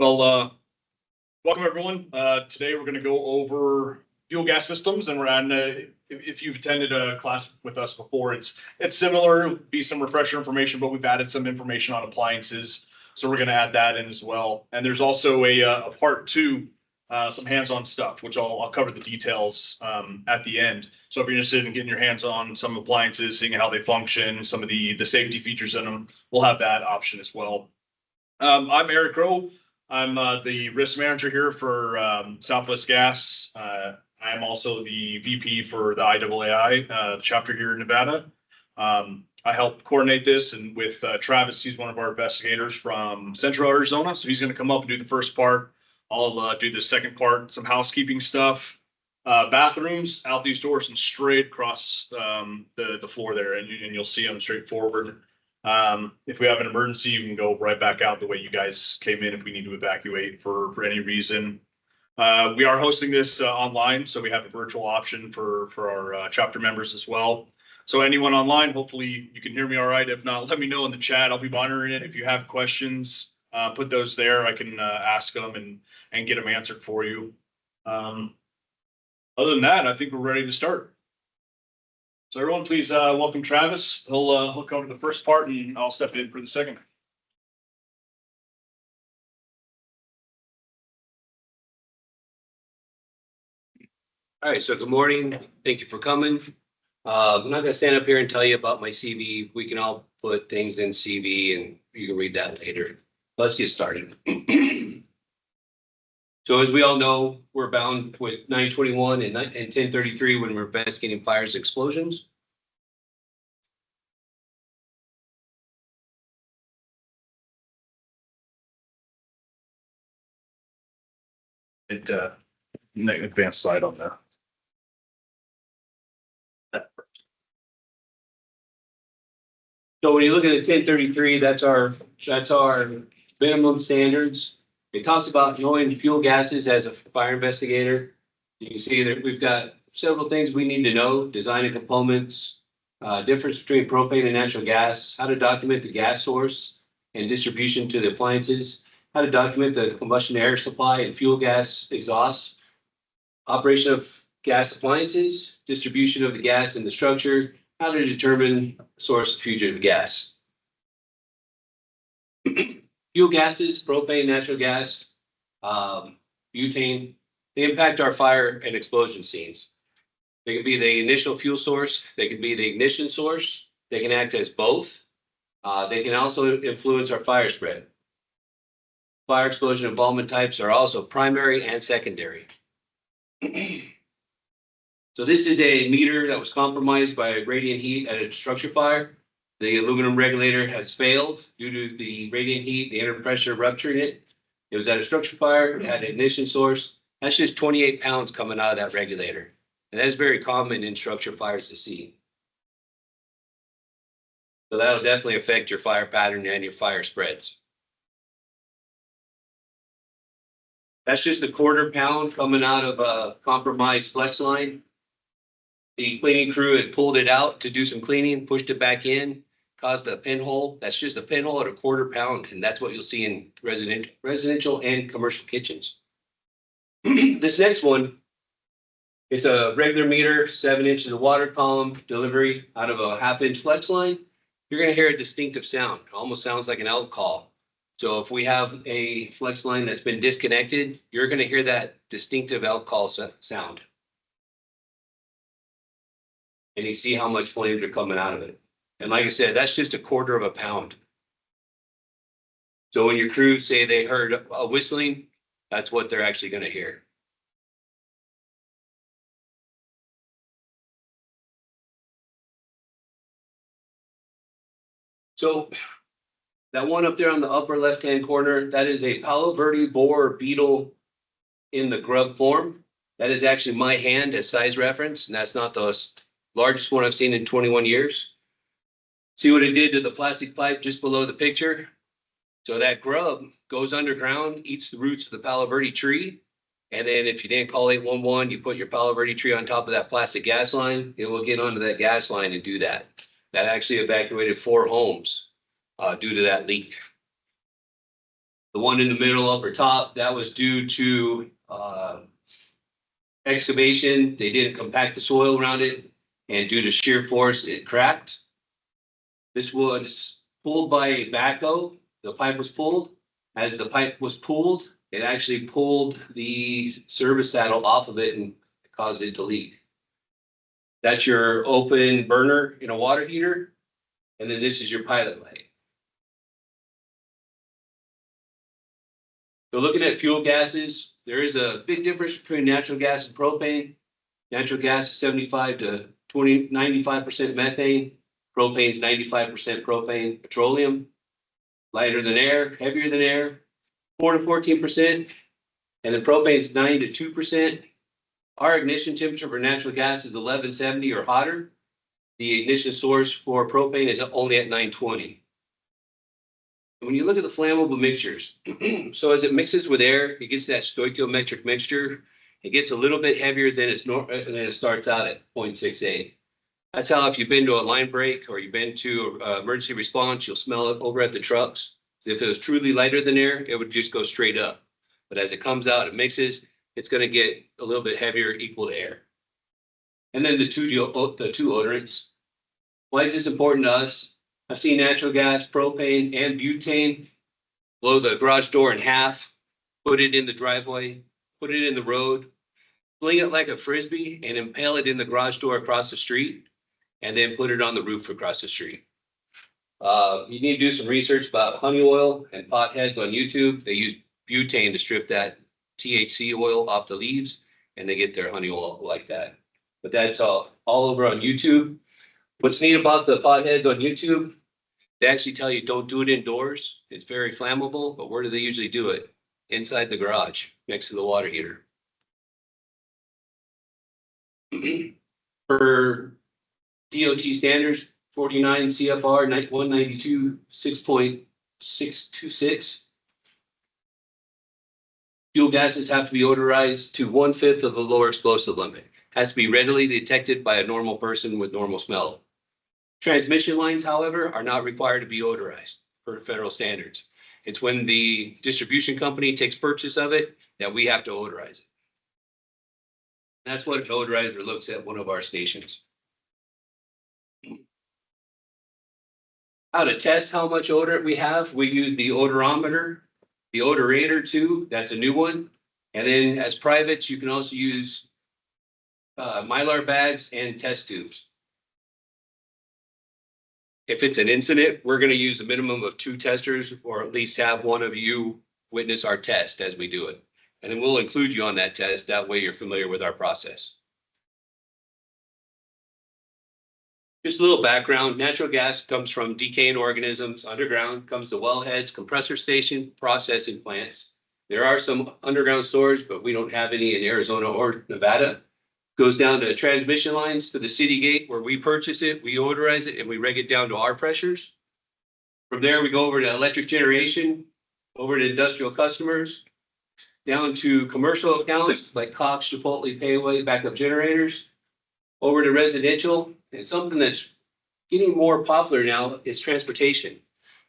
Well, welcome everyone. Today we're going to go over fuel gas systems, and we're on. If you've attended a class with us before, it's similar. It'll be some refresher information, but we've added some information on appliances, so we're going to add that in as well. And there's also a part two, some hands-on stuff, which I'll cover the details at the end. So if you're interested in getting your hands on some appliances, seeing how they function, some of the safety features in them, we'll have that option as well. I'm Eric Rowe. I'm the risk manager here for Southwest Gas. I am also the VP for the NVIAAI chapter here in Nevada. I help coordinate this, and with Travis, he's one of our investigators from Central Arizona. So he's going to come up and do the first part. I'll do the second part, some housekeeping stuff. Bathrooms out these doors and straight across the floor there, and you'll see them straight forward. If we have an emergency, you can go right back out the way you guys came in if we need to evacuate for any reason. We are hosting this online, so we have a virtual option for our chapter members as well. So anyone online, hopefully you can hear me all right. If not, let me know in the chat. I'll be monitoring it. If you have questions, put those there. I can ask them and get them answered for you. Other than that, I think we're ready to start. So everyone, please welcome Travis. He'll cover the first part, and I'll step in for the second. All right, so good morning. Thank you for coming. I'm not going to stand up here and tell you about my CV. We can all put things in CV and you can read that later. Let's get started. So as we all know, we're bound with 921 and 1033 when we're investigating fires and explosions. Advanced slide on that. So when you look at the 1033, that's our minimum standards. It talks about knowing fuel gases as a fire investigator. You can see that we've got several things we need to know: design and components, difference between propane and natural gas, how to document the gas source and distribution to the appliances, how to document the combustion air supply and fuel gas exhaust, operation of gas appliances, distribution of the gas in the structure, how to determine source of fugitive gas. Fuel gases, propane, natural gas, butane, they impact our fire and explosion scenes. They can be the initial fuel source, they can be the ignition source, they can act as both. They can also influence our fire spread. Fire explosion involvement types are also primary and secondary. So this is a meter that was compromised by radiant heat at a structure fire. The aluminum regulator has failed due to the radiant heat, the inner pressure rupturing it. It was at a structure fire, it had an ignition source. That's just 28 pounds coming out of that regulator. And that's very common in structure fires to see. So that'll definitely affect your fire pattern and your fire spreads. That's just a 1/4 pound coming out of a compromised flex line. The cleaning crew had pulled it out to do some cleaning, pushed it back in, caused a pinhole. That's just a pinhole at a 1/4 pound, and that's what you'll see in residential and commercial kitchens. This next one, it's a regular meter, 7 inches of water column delivery out of a 1/2 inch flex line. You're going to hear a distinctive sound. It almost sounds like an elk call. So if we have a flex line that's been disconnected, you're going to hear that distinctive elk call sound. And you see how much flames are coming out of it. And like I said, that's just a 1/4 pound. So when your crews say they heard a whistling, that's what they're actually going to hear. So that one up there on the upper left-hand corner, that is a Palo Verde borer beetle in the grub form. That is actually my hand as size reference, and that's not the largest one I've seen in 21 years. See what it did to the plastic pipe just below the picture? So that grub goes underground, eats the roots of the Palo Verde tree. And then if you didn't call 811, you put your Palo Verde tree on top of that plastic gas line, it will get onto that gas line and do that. That actually evacuated 4 homes due to that leak. The one in the middle upper top, that was due to excavation. They didn't compact the soil around it, and due to shear force, it cracked. This was pulled by a backhoe. The pipe was pulled. As the pipe was pulled, it actually pulled the service saddle off of it and caused it to leak. That's your open burner in a water heater. And then this is your pilot light. So looking at fuel gases, there is a big difference between natural gas and propane. Natural gas is 75 to 95% methane. Propane is 95% propane, petroleum. Lighter than air, heavier than air, 4 to 14%. And then propane is 9 to 2%. Our ignition temperature for natural gas is 1170 or hotter. The ignition source for propane is only at 920. When you look at the flammable mixtures, so as it mixes with air, it gets that stoichiometric mixture. It gets a little bit heavier than it starts out at 0.68. That's how, if you've been to a line break or you've been to emergency response, you'll smell it over at the trucks. If it was truly lighter than air, it would just go straight up. But as it comes out, it mixes, it's going to get a little bit heavier, equal to air. And then the two odorants. Why is this important to us? I've seen natural gas, propane, and butane blow the garage door in half, put it in the driveway, put it in the road, fling it like a frisbee, and impale it in the garage door across the street, and then put it on the roof across the street. You need to do some research about honey oil and potheads on YouTube. They use butane to strip that THC oil off the leaves, and they get their honey oil like that. But that's all over on YouTube. What's neat about the potheads on YouTube, they actually tell you don't do it indoors. It's very flammable, but where do they usually do it? Inside the garage, next to the water heater. For DOT standards, 49 CFR 192 6.626. Fuel gases have to be odorized to 1/5 of the lower explosive limit. Has to be readily detected by a normal person with normal smell. Transmission lines, however, are not required to be odorized per federal standards. It's when the distribution company takes purchase of it that we have to odorize it. That's what an odorizer looks at one of our stations. How to test how much odor we have, we use the odorometer, the odorator too, that's a new one. And then as privates, you can also use Mylar bags and test tubes. If it's an incident, we're going to use a minimum of 2 testers, or at least have one of you witness our test as we do it. And then we'll include you on that test. That way you're familiar with our process. Just a little background. Natural gas comes from decaying organisms underground, comes to wellheads, compressor station, processing plants. There are some underground storage, but we don't have any in Arizona or Nevada. Goes down to transmission lines to the city gate where we purchase it, we odorize it, and we reg it down to our pressures. From there, we go over to electric generation, over to industrial customers, down to commercial accounts like Cox, Chipotle, Payway, backup generators, over to residential. And something that's getting more popular now is transportation.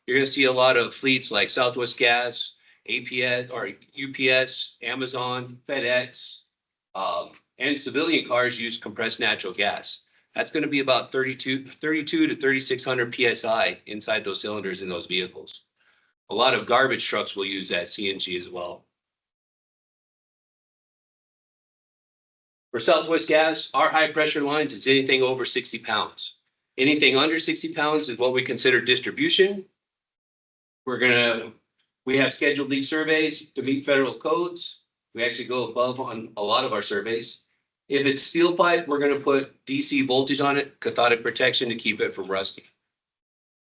You're going to see a lot of fleets like Southwest Gas, APS or UPS, Amazon, FedEx, and civilian cars use compressed natural gas. That's going to be about 32 to 3,600 PSI inside those cylinders in those vehicles. A lot of garbage trucks will use that CNG as well. For Southwest Gas, our high pressure lines is anything over 60 pounds. Anything under 60 pounds is what we consider distribution. We have scheduled leak surveys to meet federal codes. We actually go above on a lot of our surveys. If it's steel pipe, we're going to put DC voltage on it, cathodic protection to keep it from rusting.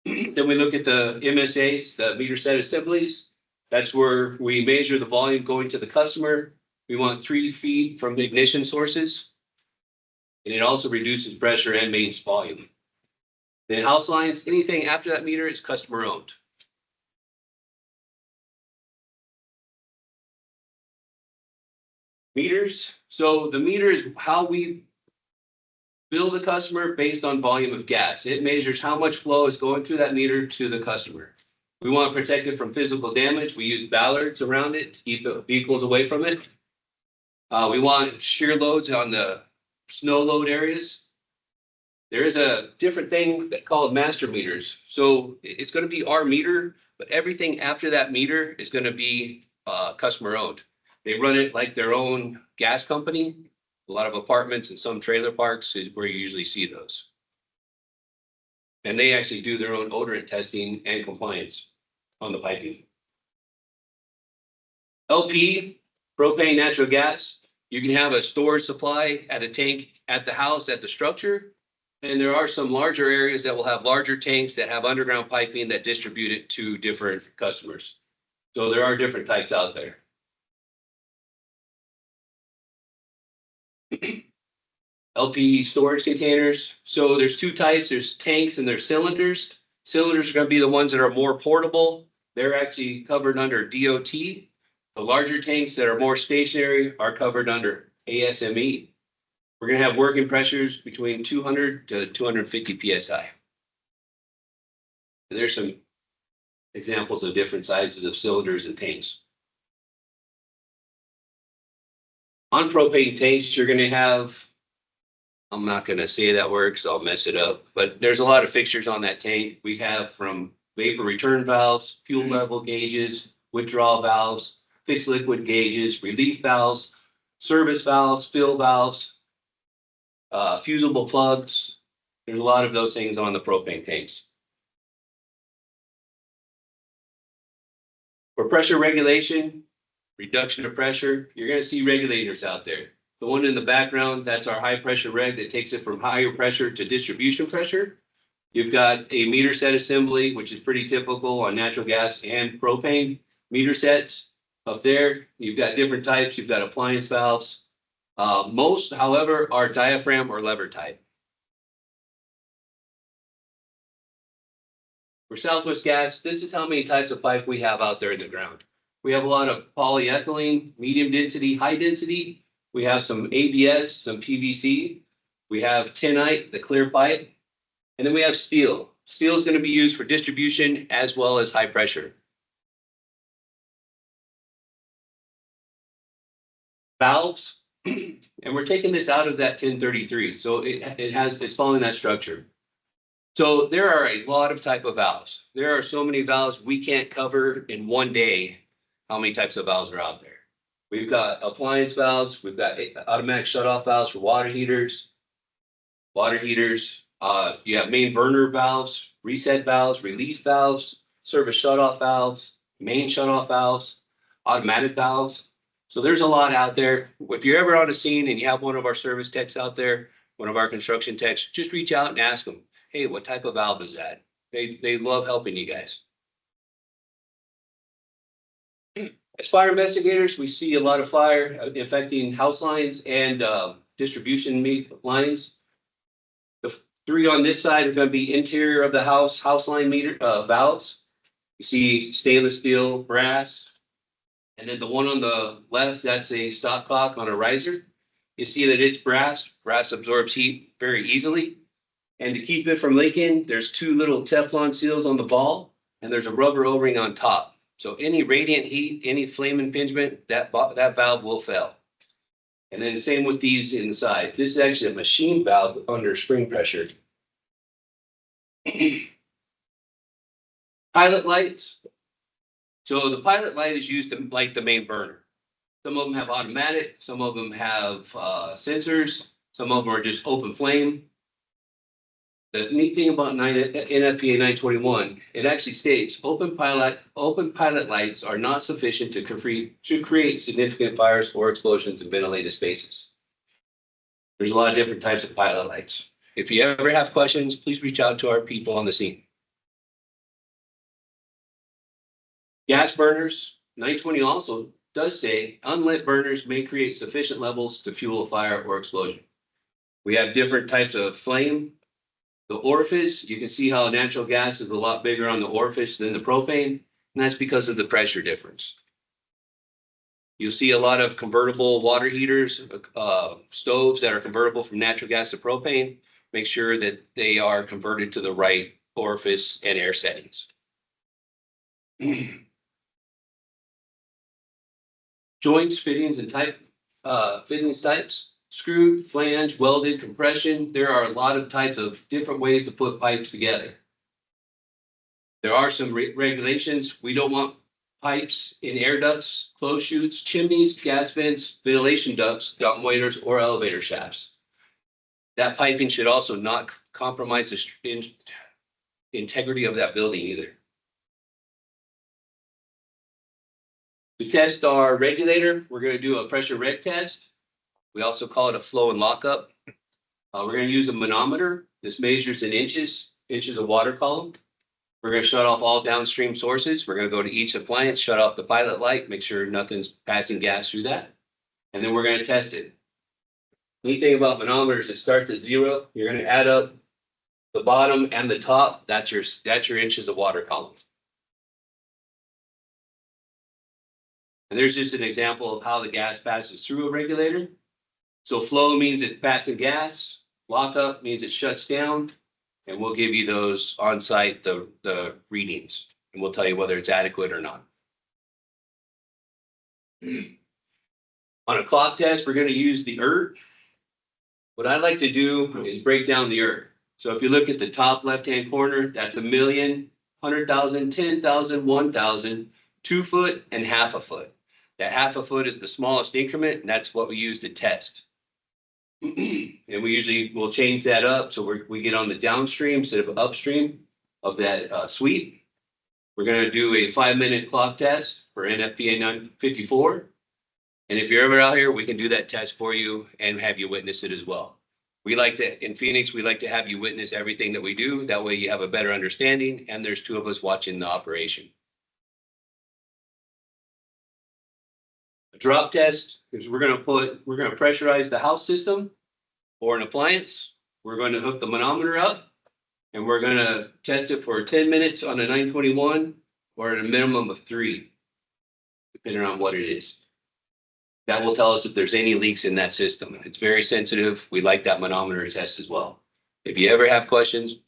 Then we look at the MSAs, the meter set assemblies. That's where we measure the volume going to the customer. We want 3 feet from the ignition sources. And it also reduces pressure and mains volume. Then house lines, anything after that meter is customer owned. Meters. So the meter is how we bill the customer based on volume of gas. It measures how much flow is going through that meter to the customer. We want to protect it from physical damage. We use ballards around it to keep the vehicles away from it. We want shear loads on the snow load areas. There is a different thing called master meters. So it's going to be our meter, but everything after that meter is going to be customer owned. They run it like their own gas company. A lot of apartments and some trailer parks is where you usually see those. And they actually do their own odorant testing and compliance on the piping. LP, propane natural gas. You can have a storage supply at a tank at the house, at the structure. And there are some larger areas that will have larger tanks that have underground piping that distribute it to different customers. So there are different types out there. LP storage containers. So there's two types. There's tanks and there's cylinders. Cylinders are going to be the ones that are more portable. They're actually covered under DOT. The larger tanks that are more stationary are covered under ASME. We're going to have working pressures between 200 to 250 PSI. And there's some examples of different sizes of cylinders and tanks. On propane tanks, you're going to have, I'm not going to say that word because I'll mess it up, but there's a lot of fixtures on that tank. We have from vapor return valves, fuel level gauges, withdrawal valves, fixed liquid gauges, relief valves, service valves, fill valves, fusible plugs. There's a lot of those things on the propane tanks. For pressure regulation, reduction of pressure, you're going to see regulators out there. The one in the background, that's our high pressure reg that takes it from higher pressure to distribution pressure. You've got a meter set assembly, which is pretty typical on natural gas and propane meter sets. Up there, you've got different types. You've got appliance valves. Most, however, are diaphragm or lever type. For Southwest Gas, this is how many types of pipe we have out there in the ground. We have a lot of polyethylene, medium density, high density. We have some ABS, some PVC. We have tinite, the clear pipe. And then we have steel. Steel is going to be used for distribution as well as high pressure. Valves, and we're taking this out of that 1033. So it's following that structure. So there are a lot of type of valves. There are so many valves we can't cover in one day how many types of valves are out there. We've got appliance valves. We've got automatic shutoff valves for water heaters. You have main burner valves, reset valves, relief valves, service shutoff valves, main shutoff valves, automatic valves. So there's a lot out there. If you're ever on a scene and you have one of our service techs out there, one of our construction techs, just reach out and ask them, hey, what type of valve is that? They love helping you guys. As fire investigators, we see a lot of fire affecting house lines and distribution lines. The three on this side are going to be interior of the house line meter valves. You see stainless steel, brass. And then the one on the left, that's a stopcock on a riser. You see that it's brass. Brass absorbs heat very easily. And to keep it from leaking, there's two little Teflon seals on the ball, and there's a rubber O-ring on top. So any radiant heat, any flame impingement, that valve will fail. And then the same with these inside. This is actually a machine valve under spring pressure. Pilot lights. So the pilot light is used to light the main burner. Some of them have automatic, some of them have sensors, some of them are just open flame. The neat thing about NFPA 921, it actually states open pilot lights are not sufficient to create significant fires or explosions in ventilated spaces. There's a lot of different types of pilot lights. If you ever have questions, please reach out to our people on the scene. Gas burners, 920 also does say unlit burners may create sufficient levels to fuel a fire or explosion. We have different types of flame. The orifice, you can see how natural gas is a lot bigger on the orifice than the propane, and that's because of the pressure difference. You'll see a lot of convertible water heaters, stoves that are convertible from natural gas to propane. Make sure that they are converted to the right orifice and air settings. Joints, fittings, and fittings types, screwed, flange, welded, compression. There are a lot of types of different ways to put pipes together. There are some regulations. We don't want pipes in air ducts, closed chutes, chimneys, gas vents, ventilation ducts, dump waiters, or elevator shafts. That piping should also not compromise the integrity of that building either. To test our regulator, we're going to do a pressure reg test. We also call it a flow and lockup. We're going to use a manometer. This measures in inches of water column. We're going to shut off all downstream sources. We're going to go to each appliance, shut off the pilot light, make sure nothing's passing gas through that. And then we're going to test it. Neat thing about manometers, it starts at 0. You're going to add up the bottom and the top. That's your inches of water column. And there's just an example of how the gas passes through a regulator. So flow means it's passing gas. Lockup means it shuts down. And we'll give you those on site, the readings, and we'll tell you whether it's adequate or not. On a clock test, we're going to use the ERT. What I like to do is break down the ERT. So if you look at the top left-hand corner, that's 1,000,000, 100,000, 10,000, 1,000, 2 foot, and half a foot. That half a foot is the smallest increment, and that's what we use to test. And we usually will change that up so we get on the downstream instead of upstream of that sweep. We're going to do a 5-minute clock test for NFPA 954. And if you're ever out here, we can do that test for you and have you witness it as well. In Phoenix, we like to have you witness everything that we do. That way you have a better understanding, and there's 2 of us watching the operation. Drop test is we're going to pressurize the house system or an appliance. We're going to hook the manometer up, and we're going to test it for 10 minutes on a 921 or at a minimum of 3, depending on what it is. That will tell us if there's any leaks in that system. It's very sensitive. We like that manometer test as well. If you ever have questions,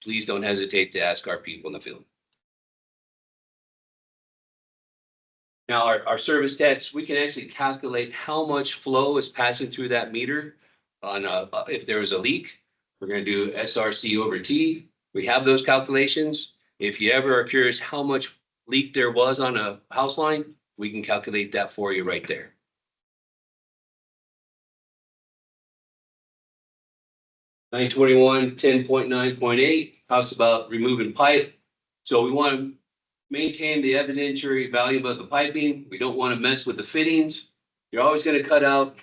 please don't hesitate to ask our people in the field. Now, our service techs, we can actually calculate how much flow is passing through that meter on if there was a leak. We're going to do SRC over T. We have those calculations. If you ever are curious how much leak there was on a house line, we can calculate that for you right there. (921) 10.9.8 talks about removing pipe. So we want to maintain the evidentiary value of the piping. We don't want to mess with the fittings. You're always going to cut out.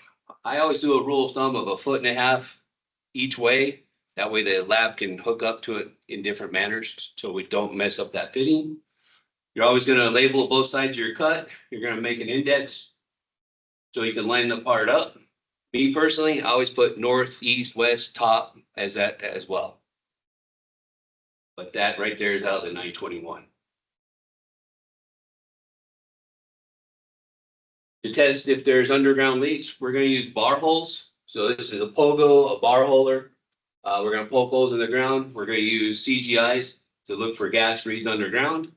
I always do a rule of thumb of 1.5 feet each way. That way the lab can hook up to it in different manners so we don't mess up that fitting. You're always going to label both sides of your cut. You're going to make an index so you can line the part up. Me personally, I always put north, east, west, top as well. But that right there is out of the 921. To test if there's underground leaks, we're going to use bar holes. So this is a pogo, a bar holder. We're going to poke holes in the ground. We're going to use CGIs to look for gas reads underground.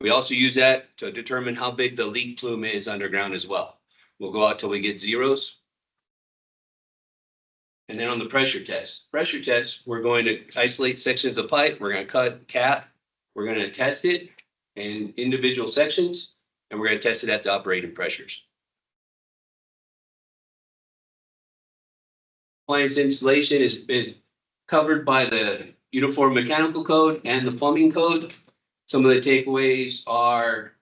We also use that to determine how big the leak plume is underground as well. We'll go out till we get zeros. And then on the pressure test, we're going to isolate sections of pipe. We're going to cut cap. We're going to test it in individual sections, and we're going to test it at the operating pressures. Appliance installation is covered by the Uniform Mechanical Code and the Plumbing Code. Some of the takeaways are,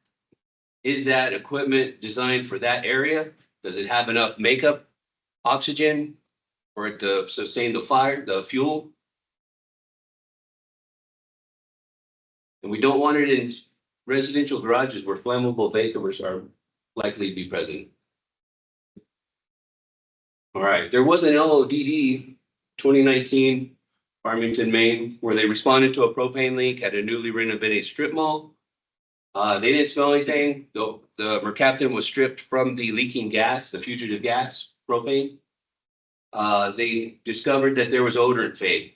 is that equipment designed for that area? Does it have enough makeup oxygen for it to sustain the fuel? And we don't want it in residential garages where flammable vapors are likely to be present. All right, there was an LODD 2019, Farmington, Maine, where they responded to a propane leak at a newly renovated strip mall. They didn't smell anything. The mercaptan was stripped from the leaking gas, the fugitive gas, propane. They discovered that there was odorant fade.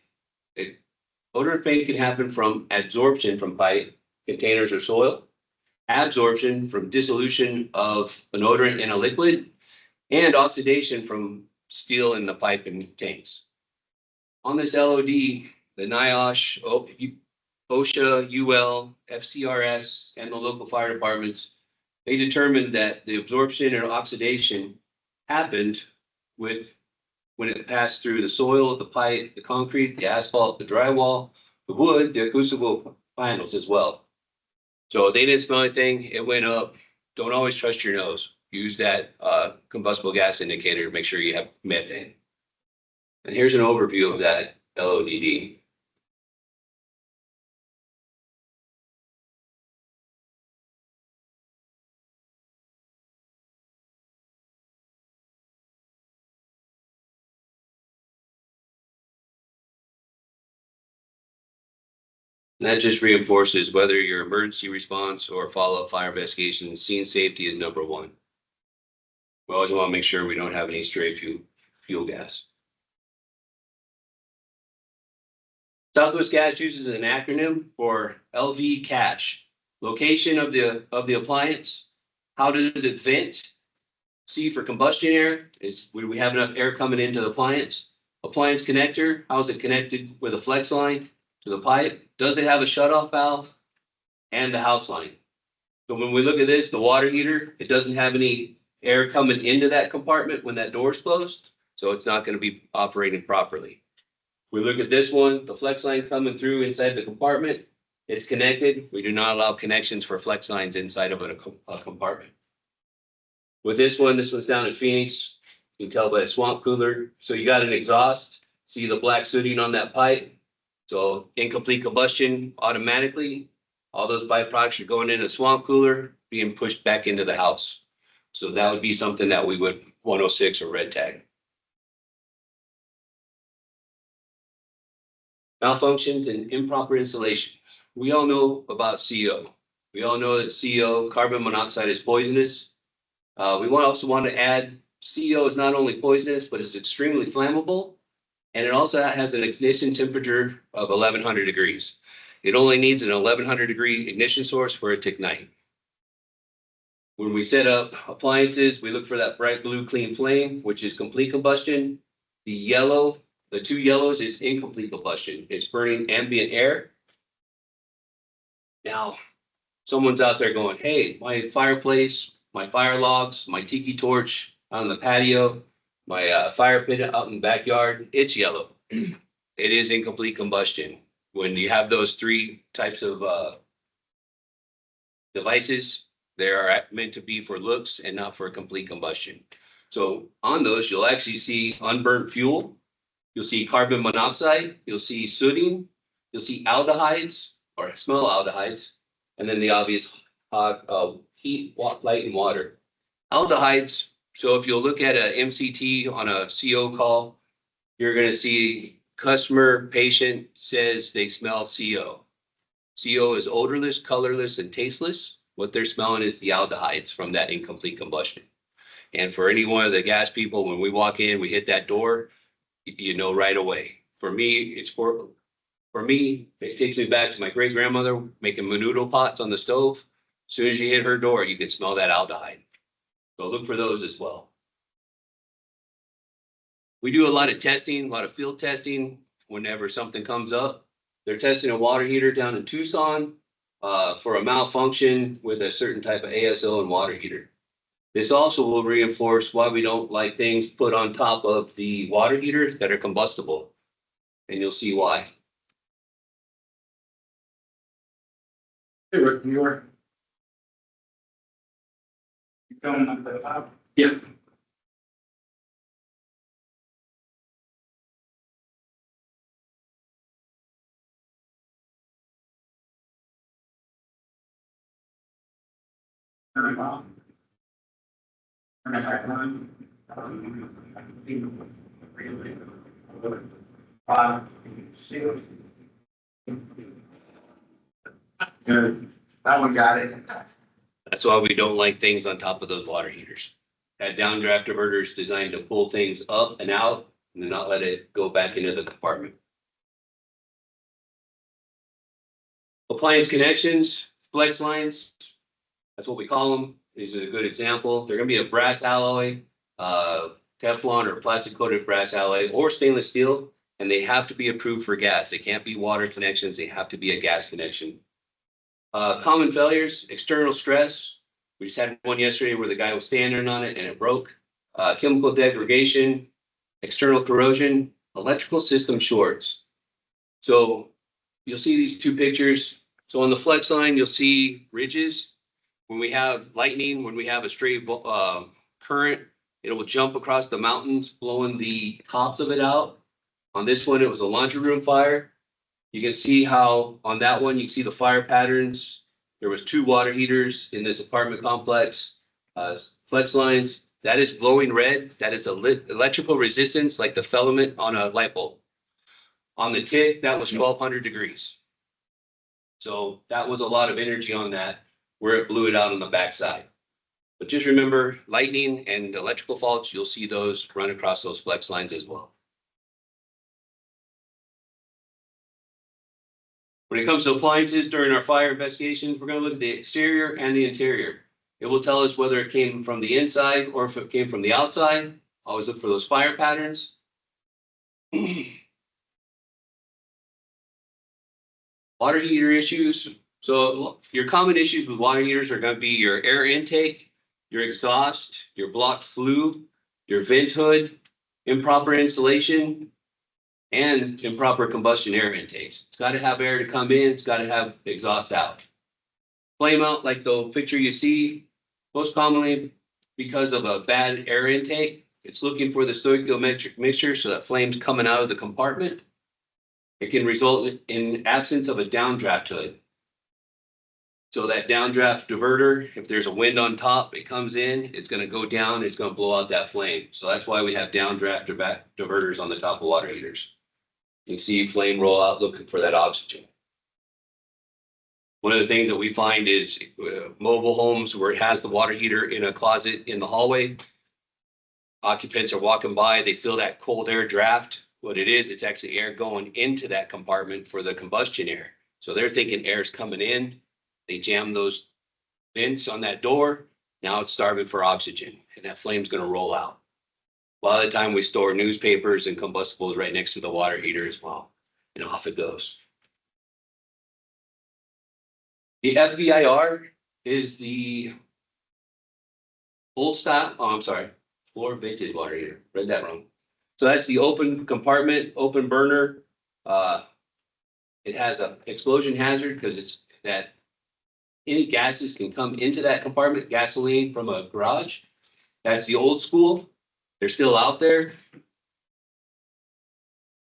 Odorant fade can happen from adsorption from pipe, containers, or soil. absorption from dissolution of an odorant in a liquid, and oxidation from steel in the pipe and tanks. On this LOD, the NIOSH, OSHA, UL, FCRS, and the local fire departments, they determined that the absorption and oxidation happened when it passed through the soil, the pipe, the concrete, the asphalt, the drywall, the wood, the acoustical panels as well. So they didn't smell anything. It went up. Don't always trust your nose. Use that combustible gas indicator to make sure you have methane. And here's an overview of that LODD. And that just reinforces whether your emergency response or follow-up fire investigation, scene safety is number one. We always want to make sure we don't have any stray fuel gas. Southwest Gas uses an acronym for LV cache. Location of the appliance. How does it vent? C for combustion air is where we have enough air coming into the appliance. Appliance connector, how is it connected with a flex line to the pipe? Does it have a shutoff valve? And the house line. So when we look at this, the water heater, it doesn't have any air coming into that compartment when that door is closed. So it's not going to be operating properly. We look at this one, the flex line coming through inside the compartment. It's connected. We do not allow connections for flex lines inside of a compartment. With this one's down at Phoenix. You can tell by the swamp cooler. So you got an exhaust. See the black sooting on that pipe. So incomplete combustion automatically. All those byproducts are going into the swamp cooler, being pushed back into the house. So that would be something that we would 106 or red tag. Malfunctions and improper installation. We all know about CO. We all know that CO, carbon monoxide, is poisonous. We also want to add CO is not only poisonous, but it's extremely flammable. And it also has an ignition temperature of 1100 degrees. It only needs an 1100 degree ignition source for it to ignite. When we set up appliances, we look for that bright blue clean flame, which is complete combustion. The two yellows is incomplete combustion. It's burning ambient air. Now, someone's out there going, hey, my fireplace, my fire logs, my tiki torch on the patio, my fire pit out in the backyard, it's yellow. It is incomplete combustion. When you have those three types of devices, they are meant to be for looks and not for complete combustion. So on those, you'll actually see unburnt fuel. You'll see carbon monoxide. You'll see sooting. You'll see aldehydes or smell aldehydes. And then the obvious heat, light, and water. Aldehydes. So if you'll look at a MCT on a CO call, you're going to see customer patient says they smell CO. CO is odorless, colorless, and tasteless. What they're smelling is the aldehydes from that incomplete combustion. And for any one of the gas people, when we walk in, we hit that door, you know right away. For me, it takes me back to my great grandmother making menudo pots on the stove. As soon as you hit her door, you can smell that aldehyde. So look for those as well. We do a lot of testing, a lot of field testing whenever something comes up. They're testing a water heater down in Tucson for a malfunction with a certain type of ASO and water heater. This also will reinforce why we don't like things put on top of the water heater that are combustible. And you'll see why. Hey, Rick, you are. You coming up the top? Yeah. Turn it on. Turn it back on. Six. Good. That one got it. That's why we don't like things on top of those water heaters. That downdraft diverter is designed to pull things up and out and not let it go back into the compartment. Appliance connections, flex lines. That's what we call them. These are a good example. They're gonna be a brass alloy, Teflon or plastic coated brass alloy or stainless steel, and they have to be approved for gas. They can't be water connections. They have to be a gas connection. Common failures, external stress. We just had one yesterday where the guy was standing on it and it broke. Chemical degradation, external corrosion, electrical system shorts. So you'll see these two pictures. So on the flex line, you'll see ridges. When we have lightning, when we have a straight current, it will jump across the mountains, blowing the tops of it out. On this one, it was a laundry room fire. You can see how on that one, you can see the fire patterns. There was 2 water heaters in this apartment complex. Flex lines, that is glowing red. That is electrical resistance like the filament on a light bulb. On the tick, that was 1200 degrees. So that was a lot of energy on that, where it blew it out on the backside. But just remember, lightning and electrical faults, you'll see those run across those flex lines as well. When it comes to appliances during our fire investigations, we're going to look at the exterior and the interior. It will tell us whether it came from the inside or if it came from the outside. Always look for those fire patterns. Water heater issues. So your common issues with water heaters are going to be your air intake, your exhaust, your blocked flue, your vent hood, improper insulation, and improper combustion air intakes. It's got to have air to come in. It's got to have exhaust out. Flame out, like the picture you see, most commonly because of a bad air intake. It's looking for the stoichiometric mixture so that flame's coming out of the compartment. It can result in absence of a downdraft hood. So that downdraft diverter, if there's a wind on top, it comes in, it's going to go down, it's going to blow out that flame. So that's why we have downdraft diverters on the top of water heaters. You can see flame roll out looking for that oxygen. One of the things that we find is mobile homes where it has the water heater in a closet in the hallway. Occupants are walking by, they feel that cold air draft. What it is, it's actually air going into that compartment for the combustion air. So they're thinking air is coming in. They jam those vents on that door. Now it's starving for oxygen and that flame's going to roll out. A lot of the time we store newspapers and combustibles right next to the water heater as well. And off it goes. The FVIR is the old style, oh, I'm sorry, floor vented water heater. Read that wrong. So that's the open compartment, open burner. It has an explosion hazard because it's that any gases can come into that compartment, gasoline from a garage. That's the old school. They're still out there.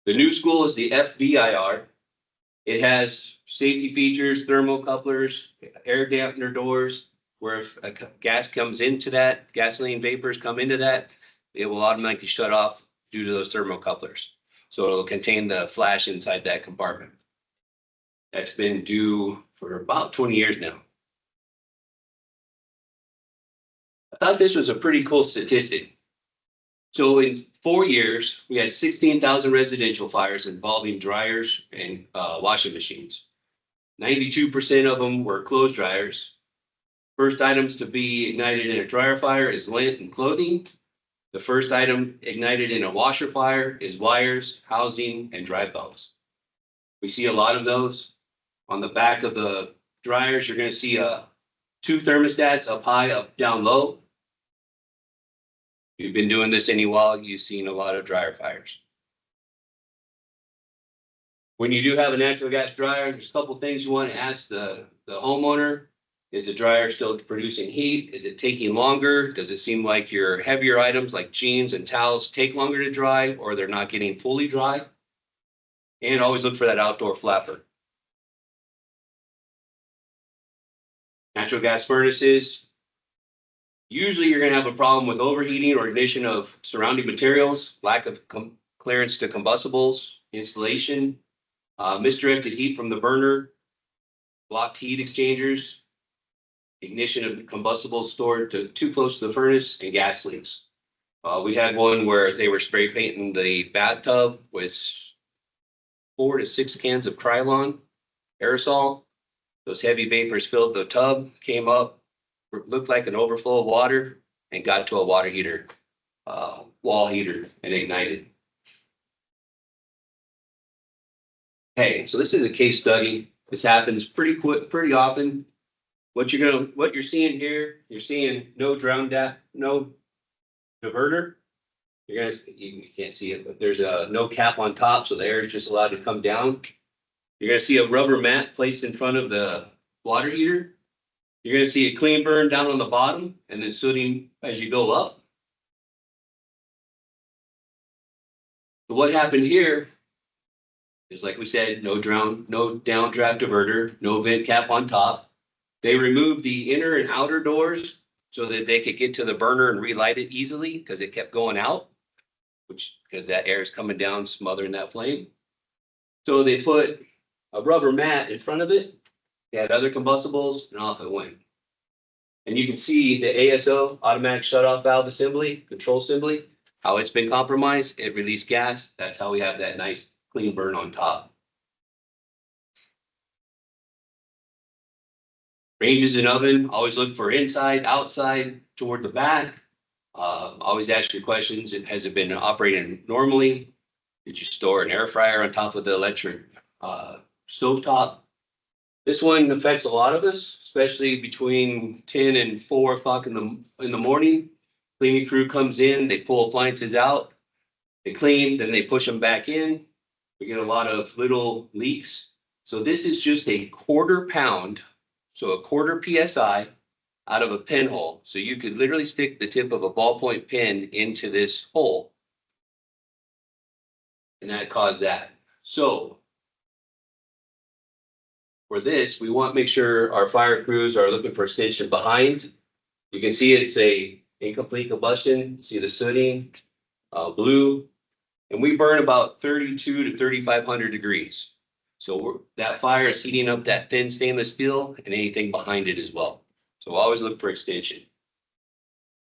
The new school is the FVIR. It has safety features, thermocouplers, air dampener doors, where if a gas comes into that, gasoline vapors come into that, it will automatically shut off due to those thermocouplers. So it'll contain the flash inside that compartment. That's been due for about 20 years now. I thought this was a pretty cool statistic. So in 4 years, we had 16,000 residential fires involving dryers and washing machines. 92% of them were clothes dryers. First items to be ignited in a dryer fire is lint and clothing. The first item ignited in a washer fire is wires, housing, and dry belts. We see a lot of those. On the back of the dryers, you're going to see 2 thermostats, up high, up down low. If you've been doing this any while, you've seen a lot of dryer fires. When you do have a natural gas dryer, there's a couple of things you want to ask the homeowner. Is the dryer still producing heat? Is it taking longer? Does it seem like your heavier items like jeans and towels take longer to dry, or they're not getting fully dry? And always look for that outdoor flapper. Natural gas furnaces. Usually you're going to have a problem with overheating or ignition of surrounding materials, lack of clearance to combustibles, installation, misdirected heat from the burner, blocked heat exchangers, ignition of combustibles stored too close to the furnace, and gas leaks. We had one where they were spray painting the bathtub with 4 to 6 cans of Krylon aerosol. Those heavy vapors filled the tub, came up, looked like an overflow of water and got to a water heater, wall heater, and ignited. Okay, so this is a case study. This happens pretty quick, pretty often. What you're seeing here, you're seeing no no diverter. You can't see it, but there's no cap on top, so the air is just allowed to come down. You're gonna see a rubber mat placed in front of the water heater. You're gonna see a clean burn down on the bottom and then sooting as you go up. So what happened here is, like we said, no downdraft diverter, no vent cap on top. They removed the inner and outer doors so that they could get to the burner and relight it easily because it kept going out, because that air is coming down, smothering that flame. So they put a rubber mat in front of it. They had other combustibles, and off it went. And you can see the ASO, automatic shutoff valve assembly, control assembly, how it's been compromised. It released gas. That's how we have that nice clean burn on top. Ranges in oven, always look for inside, outside, toward the back. Always ask your questions. Has it been operating normally? Did you store an air fryer on top of the electric stovetop? This one affects a lot of us, especially between 10 and 4 o'clock in the morning. Cleaning crew comes in, they pull appliances out, they clean, then they push them back in. We get a lot of little leaks. So this is just a quarter pound, so a quarter PSI out of a pinhole. So you could literally stick the tip of a ballpoint pen into this hole. And that caused that. So for this, we want to make sure our fire crews are looking for extension behind. You can see it's a incomplete combustion. See the sooting, blue. And we burn about 32 to 3,500 degrees. So that fire is heating up that thin stainless steel and anything behind it as well. So always look for extension.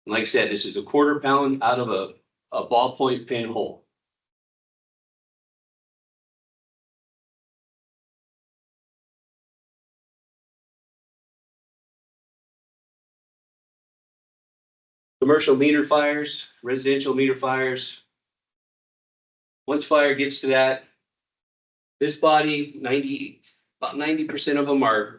And like I said, this is a quarter pound out of a ballpoint pen hole. Commercial meter fires, residential meter fires. Once fire gets to that, this body, about 90% of them are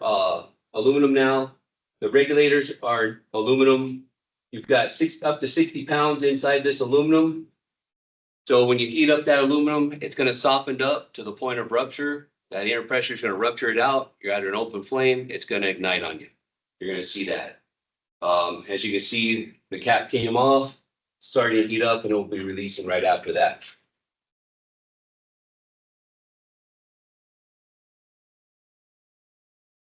aluminum now. The regulators are aluminum. You've got up to 60 pounds inside this aluminum. So when you heat up that aluminum, it's going to soften up to the point of rupture. That air pressure is going to rupture it out. You're at an open flame. It's going to ignite on you. You're going to see that. As you can see, the cap came off, starting to heat up, and it will be releasing right after that.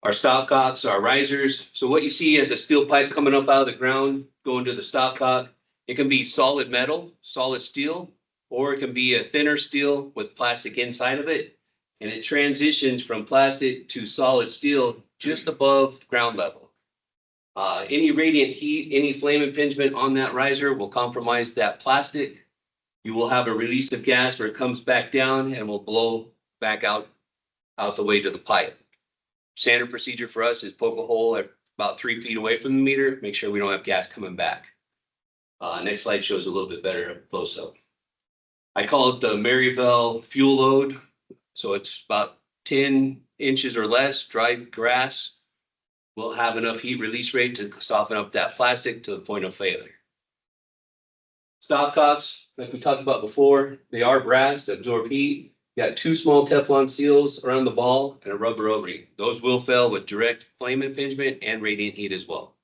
Our stopcocks, our risers. So what you see is a steel pipe coming up out of the ground, going to the stopcock. It can be solid metal, solid steel, or it can be a thinner steel with plastic inside of it. And it transitions from plastic to solid steel just above ground level. Any radiant heat, any flame impingement on that riser will compromise that plastic. You will have a release of gas where it comes back down and will blow back out the way to the pipe. Standard procedure for us is poke a hole at about 3 feet away from the meter, make sure we don't have gas coming back. Next slide shows a little bit better close up. I call it the Maryville fuel load. So it's about 10 inches or less, dry grass will have enough heat release rate to soften up that plastic to the point of failure. Stopcocks, like we talked about before, they are brass, absorb heat. You got 2 small Teflon seals around the ball and a rubber O-ring. Those will fail with direct flame impingement and radiant heat as well.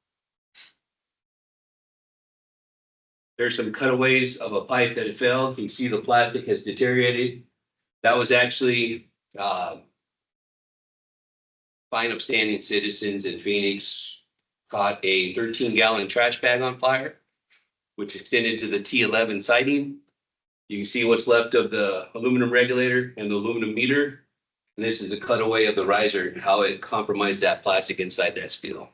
There's some cutaways of a pipe that failed. You can see the plastic has deteriorated. That was actually fine upstanding citizens in Phoenix caught a 13-gallon trash bag on fire, which extended to the T11 siding. You can see what's left of the aluminum regulator and the aluminum meter. And this is the cutaway of the riser and how it compromised that plastic inside that steel.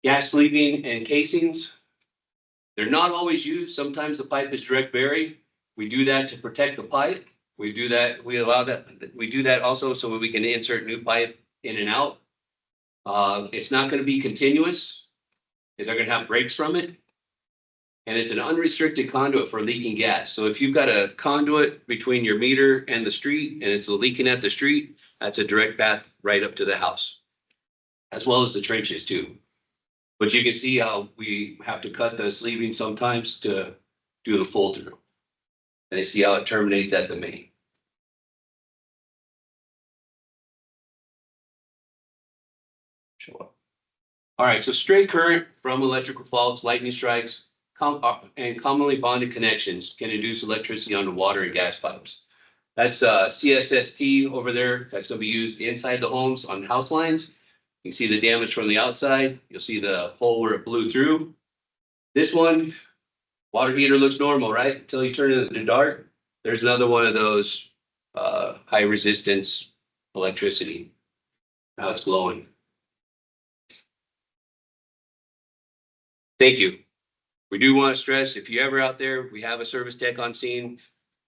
Gas sleeving and casings. They're not always used. Sometimes the pipe is direct bury. We do that to protect the pipe. We do that also so we can insert new pipe in and out. It's not gonna be continuous. They're gonna have breaks from it. And it's an unrestricted conduit for leaking gas. So if you've got a conduit between your meter and the street and it's leaking at the street, that's a direct path right up to the house. As well as the trenches too. But you can see how we have to cut the sleeving sometimes to do the pull through. And you see how it terminates at the main. Show up. All right, so straight current from electrical faults, lightning strikes, and commonly bonded connections can induce electricity on the water and gas pipes. That's CSST over there. That's gonna be used inside the homes on house lines. You see the damage from the outside. You'll see the hole where it blew through. This one, water heater looks normal, right? Until you turn it into dark. There's another one of those high resistance electricity. Now it's glowing. Thank you. We do want to stress, if you're ever out there, we have a service tech on scene,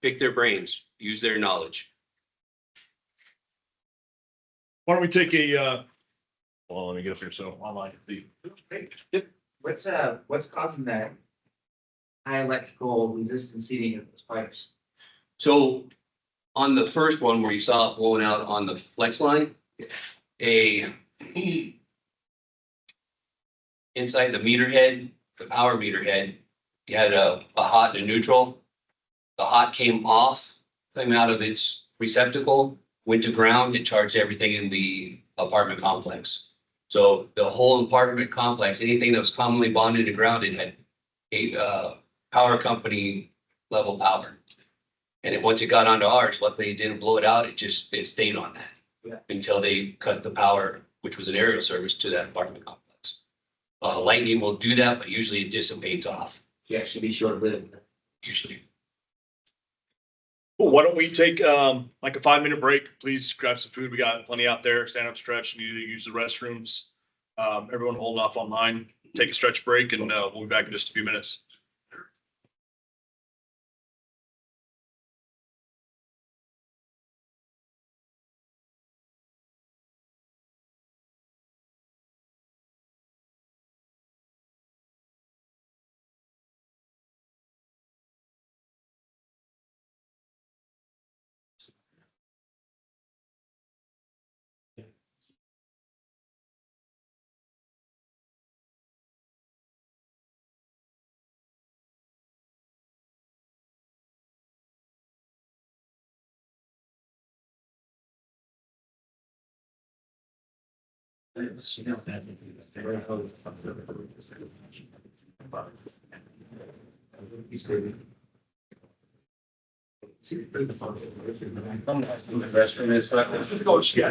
pick their brains, use their knowledge. Why don't we take a, well, let me get up here, so online. Yep. What's causing that high electrical resistance heating of those pipes? So on the first one where you saw it blowing out on the flex line, inside the meter head, the power meter head, you had a hot and a neutral. The hot came off, came out of its receptacle, went to ground, it charged everything in the apartment complex. So the whole apartment complex, anything that was commonly bonded and grounded had a power company level power. And then once it got onto ours, luckily it didn't blow it out, it stayed on that until they cut the power, which was an aerial service to that apartment complex. Lightning will do that, but usually it dissipates off, You actually be short-lived. usually. Well, why don't we take like a 5-minute break? Please grab some food. We got plenty out there. Stand up, stretch, and you use the restrooms. Everyone hold off online, take a stretch break, and we'll be back in just a few minutes. Yeah,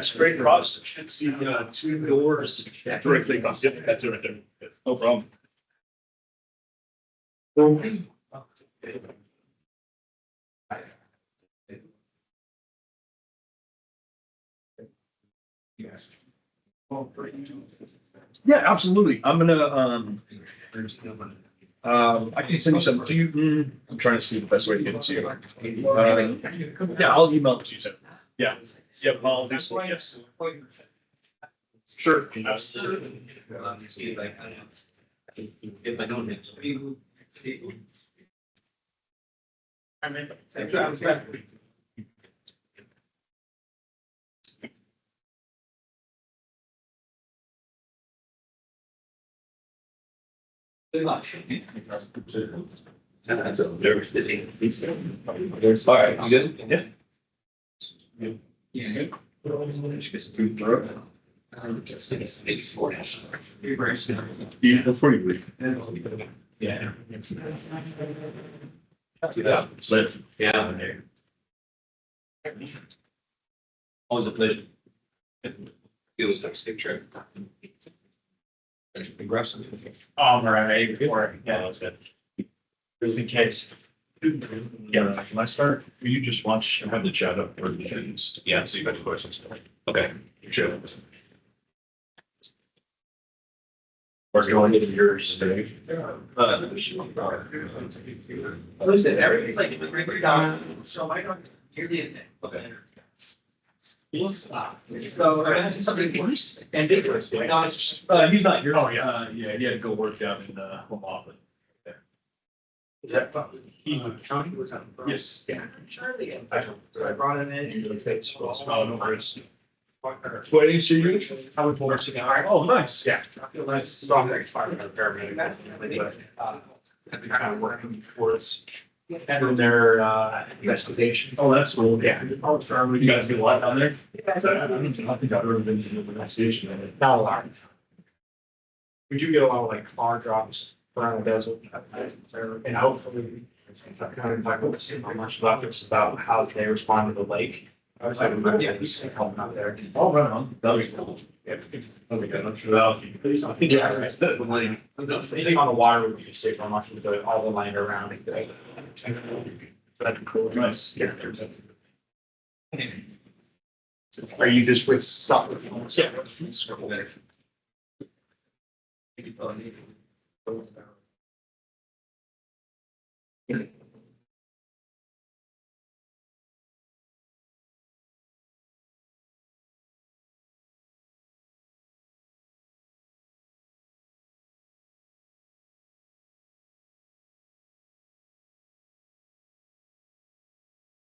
straight across, should see 2 doors directly across. Yep, that's it right there. No problem. Yes. Yeah, absolutely. I'm gonna, I can send you some, do you, I'm trying to see the best way to get it to you. Yeah, I'll email it to you, sir. Yeah, yep, I'll do so, yes. Sure. Absolutely. If I don't. That's a nervous thing. All right, you good? Yeah. Yeah. Just get some food through. It's 4. Yeah, before you leave. Yeah. Yeah. So, Yeah. Always a pleasure. It was a safe trip. Grab something. All right, before, yeah, that's it. Just in case. yeah, can I start? Will you just watch and have the chat up for the kids? Yeah. See if any questions. Okay. Sure. We're going to yours today. Listen, everything's like, we're done, so I don't, here it is. Okay. So imagine something worse and dangerous, right? Not just, he's not here. Oh, yeah, yeah, he had to go work down in, home office. Is that? He was county was on. Yes. Yeah. Charlie. I brought him in. Oh, no worries. Waiting to see you. I would force it out. Oh, nice. Yeah. Nice. Strong paramedic. They're kind of working towards having their, investigation. Oh, that's cool. Yeah. You guys do a lot down there? I think I've ever been to the investigation. Not a lot. We do get a lot of like car drops around the desert. And hopefully, kind of like what we see how much left it's about how they respond to the lake. I was like, yeah, we should help out there. Oh, right on. That'll be cool. Yeah. That'll be good. I'm sure that'll be. I think, yeah, it's good. Anything on the water would be safe on much of the, all the land around it. That'd be cool. Nice. Yeah. Are you just with stuff? Yeah.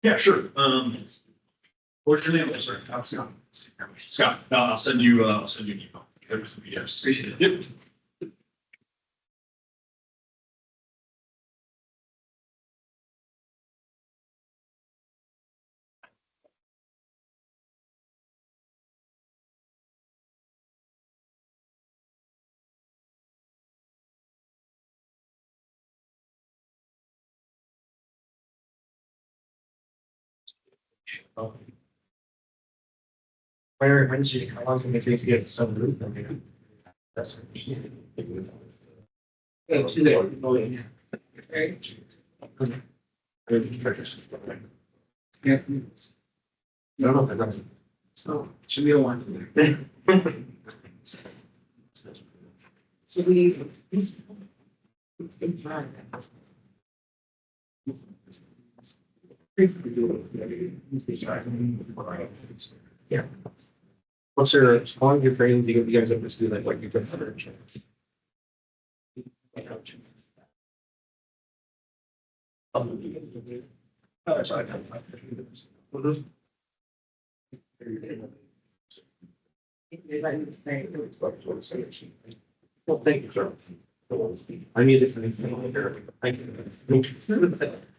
Yeah, sure. What's your name? Sorry. I'm Scott. Scott, no, I'll send you an email. Yes. Appreciate it. Yep. When did you, how long can it take to get to some roof? That's. Yeah, 2 days. Oh, yeah. Yeah. I don't know if they're running. So, should be a one. So we. Yeah. What's your, how long your training do you guys have to do like what you've done for the church? Well, thank you, sir. I need this. Thank you.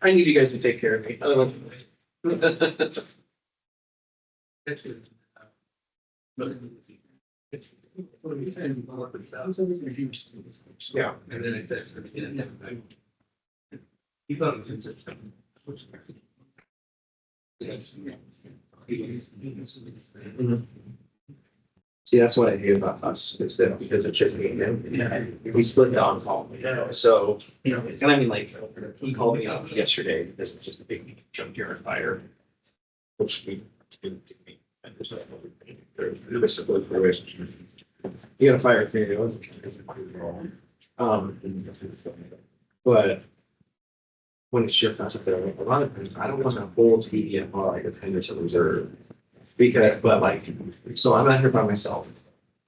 I need you guys to take care of me. Yeah. And then it says. Keep on. See, that's what I hate about us, is that because it's just me and him, we split down all, so, and I mean, like, he called me up yesterday, this is just a big junkyard fire. Which we didn't do me. And there's like, there's a good relationship. You got a fire thing, but when it's shift, that's up there, like, a lot of times, I don't want to hold TDMR like a 10% reserve. Because, but like, so I'm out here by myself.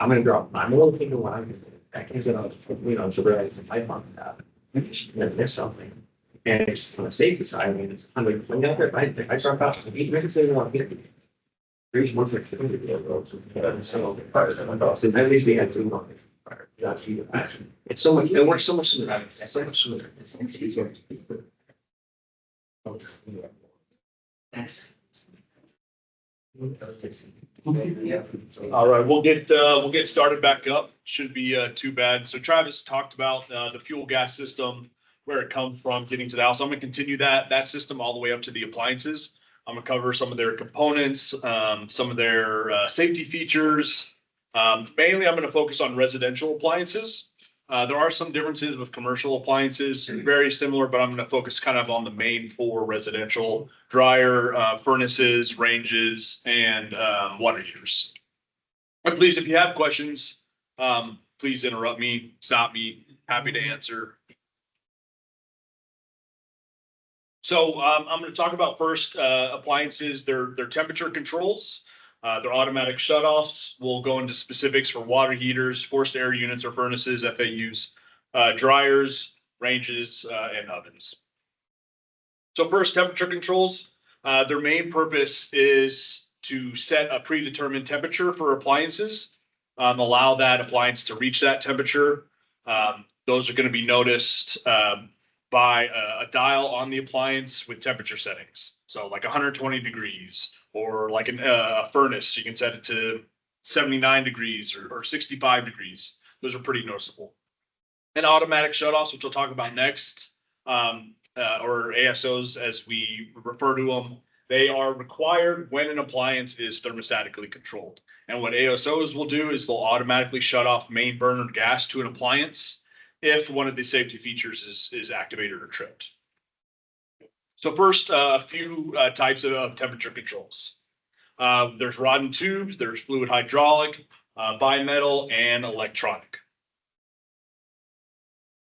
I'm gonna drop, I'm only thinking what I'm gonna do. I can't get out, to realize the pipe on that. I'm just gonna miss something. And it's on the safety side, I mean, it's 100, when I drop out, to eat, make it say, well, here. There's one for. So, at least we had 2 more. It's so much, it works so much smoother. It's so much smoother. That's. All right, we'll get started back up. Shouldn't be too bad. So Travis talked about the fuel gas system, where it comes from, getting to the house. I'm gonna continue that system all the way up to the appliances. I'm gonna cover some of their components, some of their safety features. Mainly, I'm gonna focus on residential appliances. There are some differences with commercial appliances, very similar, but I'm gonna focus kind of on the main 4 residential: dryer, furnaces, ranges, and water heaters. But please, if you have questions, please interrupt me, stop me, happy to answer. So I'm going to talk about first appliances, their temperature controls. Their automatic shutoffs will go into specifics for water heaters, forced air units or furnaces, FAUs, dryers, ranges, and ovens. So first, temperature controls. Their main purpose is to set a predetermined temperature for appliances, allow that appliance to reach that temperature. Those are going to be noticed by a dial on the appliance with temperature settings. So like 120 degrees, or like a furnace, you can set it to 79 degrees or 65 degrees. Those are pretty noticeable. And automatic shutoffs, which we'll talk about next, or ASOs as we refer to them, they are required when an appliance is thermostatically controlled. And what ASOs will do is they'll automatically shut off main burner gas to an appliance if one of the safety features is activated or tripped. So first, a few types of temperature controls. There's rod and tubes, there's fluid hydraulic, bimetal, and electronic.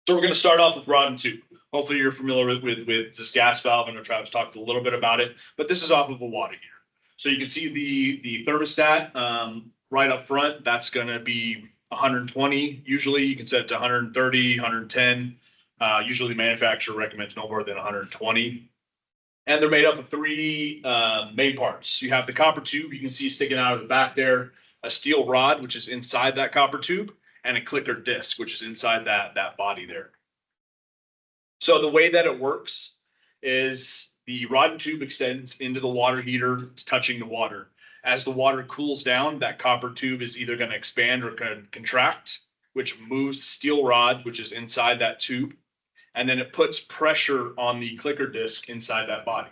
So we're going to start off with rod and tube. Hopefully you're familiar with this gas valve. I know Travis talked a little bit about it, but this is off of a water heater. So you can see the thermostat right up front. That's going to be 120. Usually you can set it to 130, 110. Usually the manufacturer recommends no more than 120. And they're made up of three main parts. You have the copper tube, you can see sticking out of the back there, a steel rod, which is inside that copper tube, and a clicker disc, which is inside that body there. So the way that it works is the rod and tube extends into the water heater, it's touching the water. As the water cools down, that copper tube is either going to expand or contract, which moves the steel rod, which is inside that tube. And then it puts pressure on the clicker disc inside that body.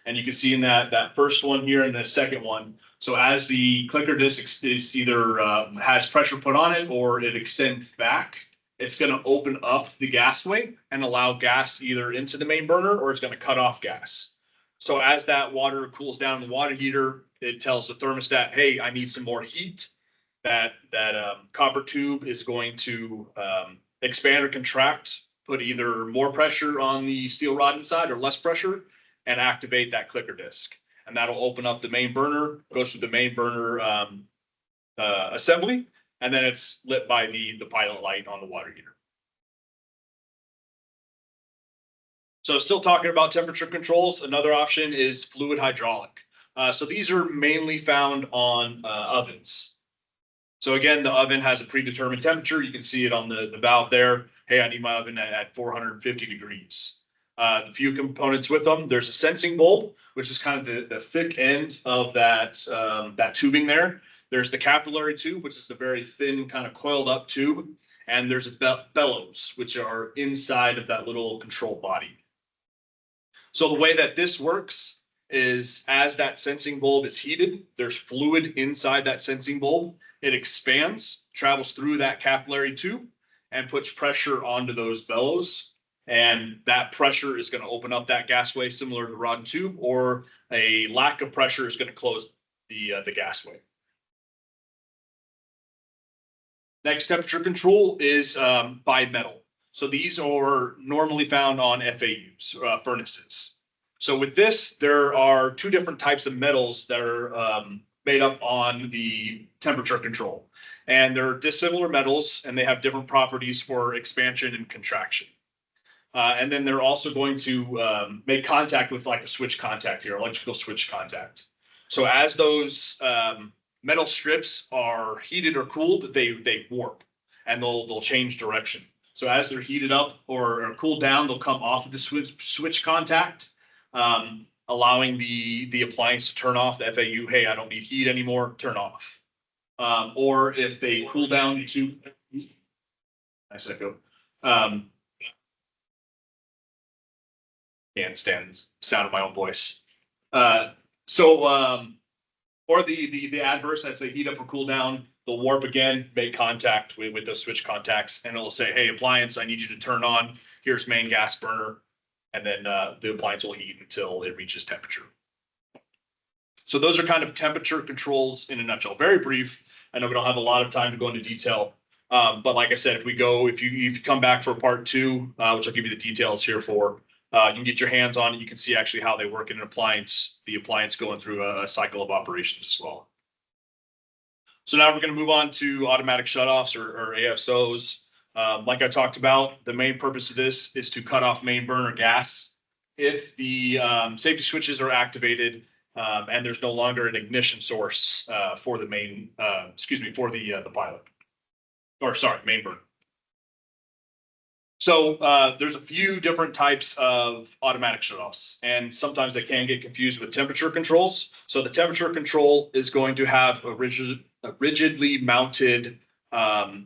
And you can see in that first one here and the second one. So as the clicker disc is either has pressure put on it or it extends back, it's going to open up the gasway and allow gas either into the main burner or it's going to cut off gas. So as that water cools down in the water heater, it tells the thermostat, hey, I need some more heat. That copper tube is going to expand or contract, put either more pressure on the steel rod inside or less pressure, and activate that clicker disc. And that'll open up the main burner, goes through the main burner assembly, and then it's lit by the pilot light on the water heater. So still talking about temperature controls, another option is fluid hydraulic. So these are mainly found on ovens. So again, the oven has a predetermined temperature. You can see it on the valve there. Hey, I need my oven at 450 degrees. The few components with them, there's a sensing bulb, which is kind of the thick end of that tubing there. There's the capillary tube, which is the very thin kind of coiled up tube. And there's a bellows, which are inside of that little control body. So the way that this works is as that sensing bulb is heated, there's fluid inside that sensing bulb. It expands, travels through that capillary tube, and puts pressure onto those bellows. And that pressure is going to open up that gasway similar to rod and tube, or a lack of pressure is going to close the gasway. Next temperature control is bimetal. So these are normally found on FAUs, furnaces. So with this, there are two different types of metals that are made up on the temperature control. And they're dissimilar metals, and they have different properties for expansion and contraction. And then they're also going to make contact with like a switch contact here, electrical switch contact. So as those metal strips are heated or cooled, they warp and they'll change direction. So as they're heated up or cooled down, they'll come off of the switch contact, allowing the appliance to turn off the FAU. Hey, I don't need heat anymore, turn off. Or if they cool down to, nice echo. Can't stand the sound of my own voice. Or the adverse, as they heat up or cool down, they'll warp again, make contact with those switch contacts, and it'll say, hey, appliance, I need you to turn on. Here's main gas burner. And then the appliance will heat until it reaches temperature. So those are kind of temperature controls in a nutshell. Very brief. I know we don't have a lot of time to go into detail. But like I said, if you come back for part 2, which I'll give you the details here for, you can get your hands on it. You can see actually how they work in an appliance, the appliance going through a cycle of operations as well. So now we're going to move on to automatic shutoffs or ASOs. Like I talked about, the main purpose of this is to cut off main burner gas. If the safety switches are activated and there's no longer an ignition source for the main, for the pilot, or sorry, main burner. So there's a few different types of automatic shutoffs, and sometimes they can get confused with temperature controls. So the temperature control is going to have a rigidly mounted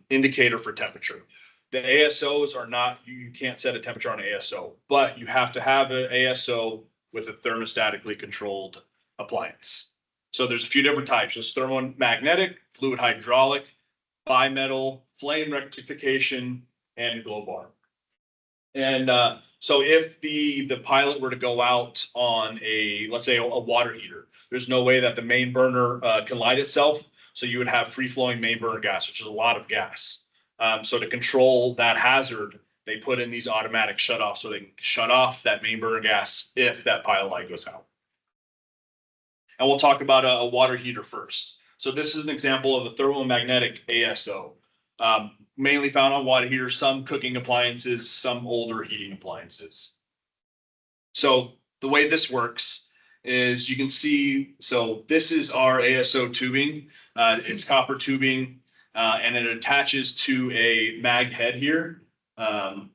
indicator for temperature. The ASOs are not, you can't set a temperature on an ASO, but you have to have an ASO with a thermostatically controlled appliance. So there's a few different types. There's thermomagnetic, fluid hydraulic, bimetal, flame rectification, and glow bar. And so if the pilot were to go out on let's say a water heater, there's no way that the main burner can light itself. So you would have free flowing main burner gas, which is a lot of gas. So to control that hazard, they put in these automatic shutoffs so they can shut off that main burner gas if that pilot light goes out. And we'll talk about a water heater first. So this is an example of a thermomagnetic ASO. Mainly found on water heaters, some cooking appliances, some older heating appliances. So the way this works is you can see, so this is our ASO tubing. It's copper tubing, and it attaches to a mag head here.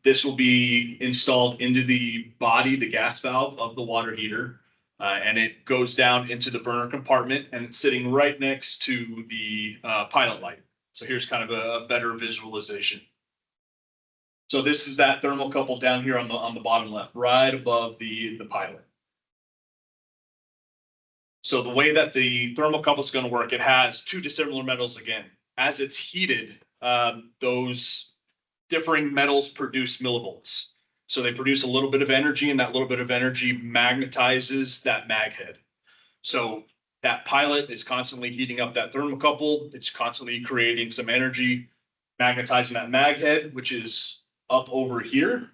This will be installed into the body, the gas valve of the water heater, and it goes down into the burner compartment, and it's sitting right next to the pilot light. So here's kind of a better visualization. So this is that thermocouple down here on the bottom left, right above the pilot. So the way that the thermocouple is going to work, it has two dissimilar metals again. As it's heated, those differing metals produce millivolts. So they produce a little bit of energy, and that little bit of energy magnetizes that mag head. So that pilot is constantly heating up that thermocouple. It's constantly creating some energy, magnetizing that mag head, which is up over here.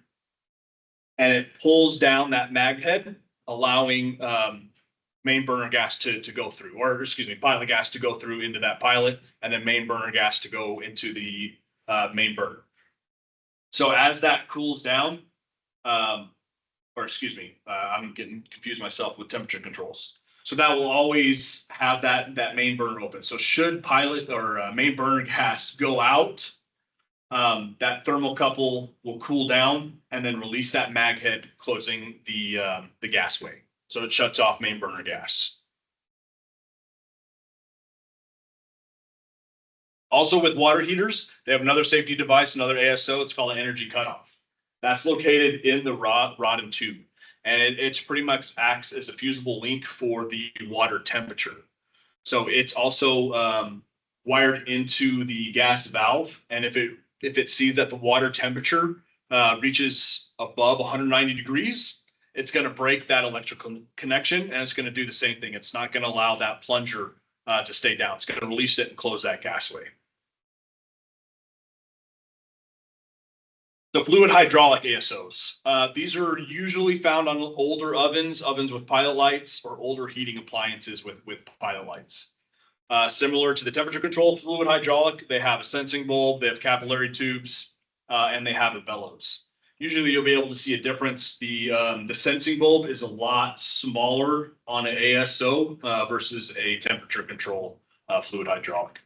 And it pulls down that mag head, allowing main burner gas to go through, or excuse me, pilot gas to go through into that pilot, and then main burner gas to go into the main burner. So as that cools down, or excuse me, I'm getting confused myself with temperature controls. So that will always have that main burner open. So should pilot or main burner gas go out, that thermocouple will cool down and then release that mag head, closing the gasway. So it shuts off main burner gas. Also with water heaters, they have another safety device, another ASO. It's called an energy cutoff. That's located in the rod and tube. And it's pretty much acts as a fusible link for the water temperature. So it's also wired into the gas valve. And if it sees that the water temperature reaches above 190 degrees, it's going to break that electrical connection, and it's going to do the same thing. It's not going to allow that plunger to stay down. It's going to release it and close that gasway. The fluid hydraulic ASOs. These are usually found on older ovens with pilot lights, or older heating appliances with pilot lights. Similar to the temperature control fluid hydraulic, they have a sensing bulb, they have capillary tubes, and they have a bellows. Usually you'll be able to see a difference. The sensing bulb is a lot smaller on an ASO versus a temperature control fluid hydraulic.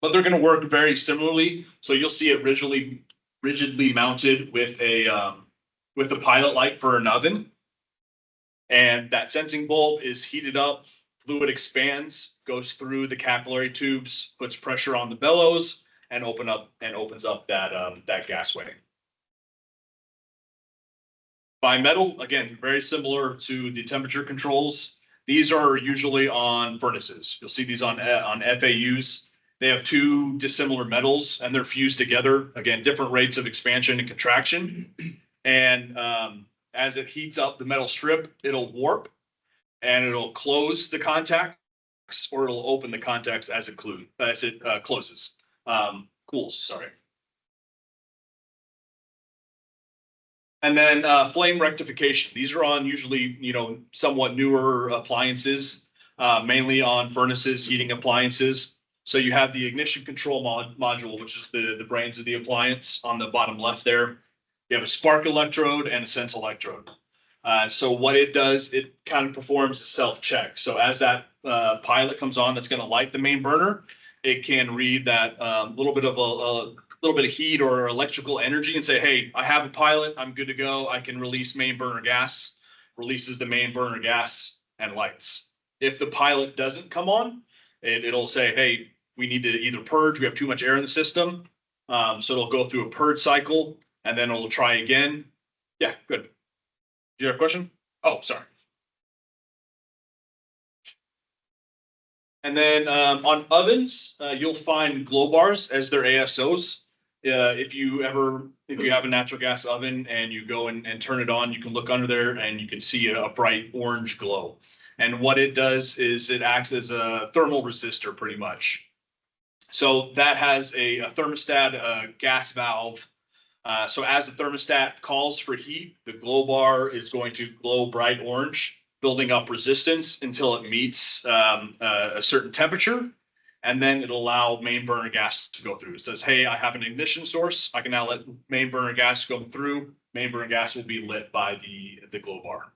But they're going to work very similarly. So you'll see it rigidly mounted with a pilot light for an oven. And that sensing bulb is heated up, fluid expands, goes through the capillary tubes, puts pressure on the bellows, and opens up that gasway. Bimetal, again, very similar to the temperature controls. These are usually on furnaces. You'll see these on FAUs. They have two dissimilar metals, and they're fused together. Again, different rates of expansion and contraction. And as it heats up the metal strip, it'll warp, and it'll close the contacts, or it'll open the contacts as it closes. Cools, sorry. And then flame rectification. These are on usually, somewhat newer appliances. mainly on furnaces, heating appliances. So you have the ignition control module, which is the brains of the appliance on the bottom left there. You have a spark electrode and a sense electrode. So what it does, it kind of performs a self-check. So as that pilot comes on, that's going to light the main burner, it can read that little bit of a little bit of heat or electrical energy and say, hey, I have a pilot, I'm good to go. I can release main burner gas, releases the main burner gas and lights. If the pilot doesn't come on, it'll say, hey, we need to either purge, we have too much air in the system. So it'll go through a purge cycle and then it'll try again. Yeah, good. Do you have a question? Oh, sorry. And then on ovens, you'll find glow bars as their ASOs. If you have a natural gas oven and you go and turn it on, you can look under there and you can see a bright orange glow. And what it does is it acts as a thermal resistor pretty much. So that has a thermostat, a gas valve. So as the thermostat calls for heat, the glow bar is going to glow bright orange, building up resistance until it meets a certain temperature. And then it'll allow main burner gas to go through. It says, hey, I have an ignition source. I can now let main burner gas go through. Main burner gas will be lit by the glow bar.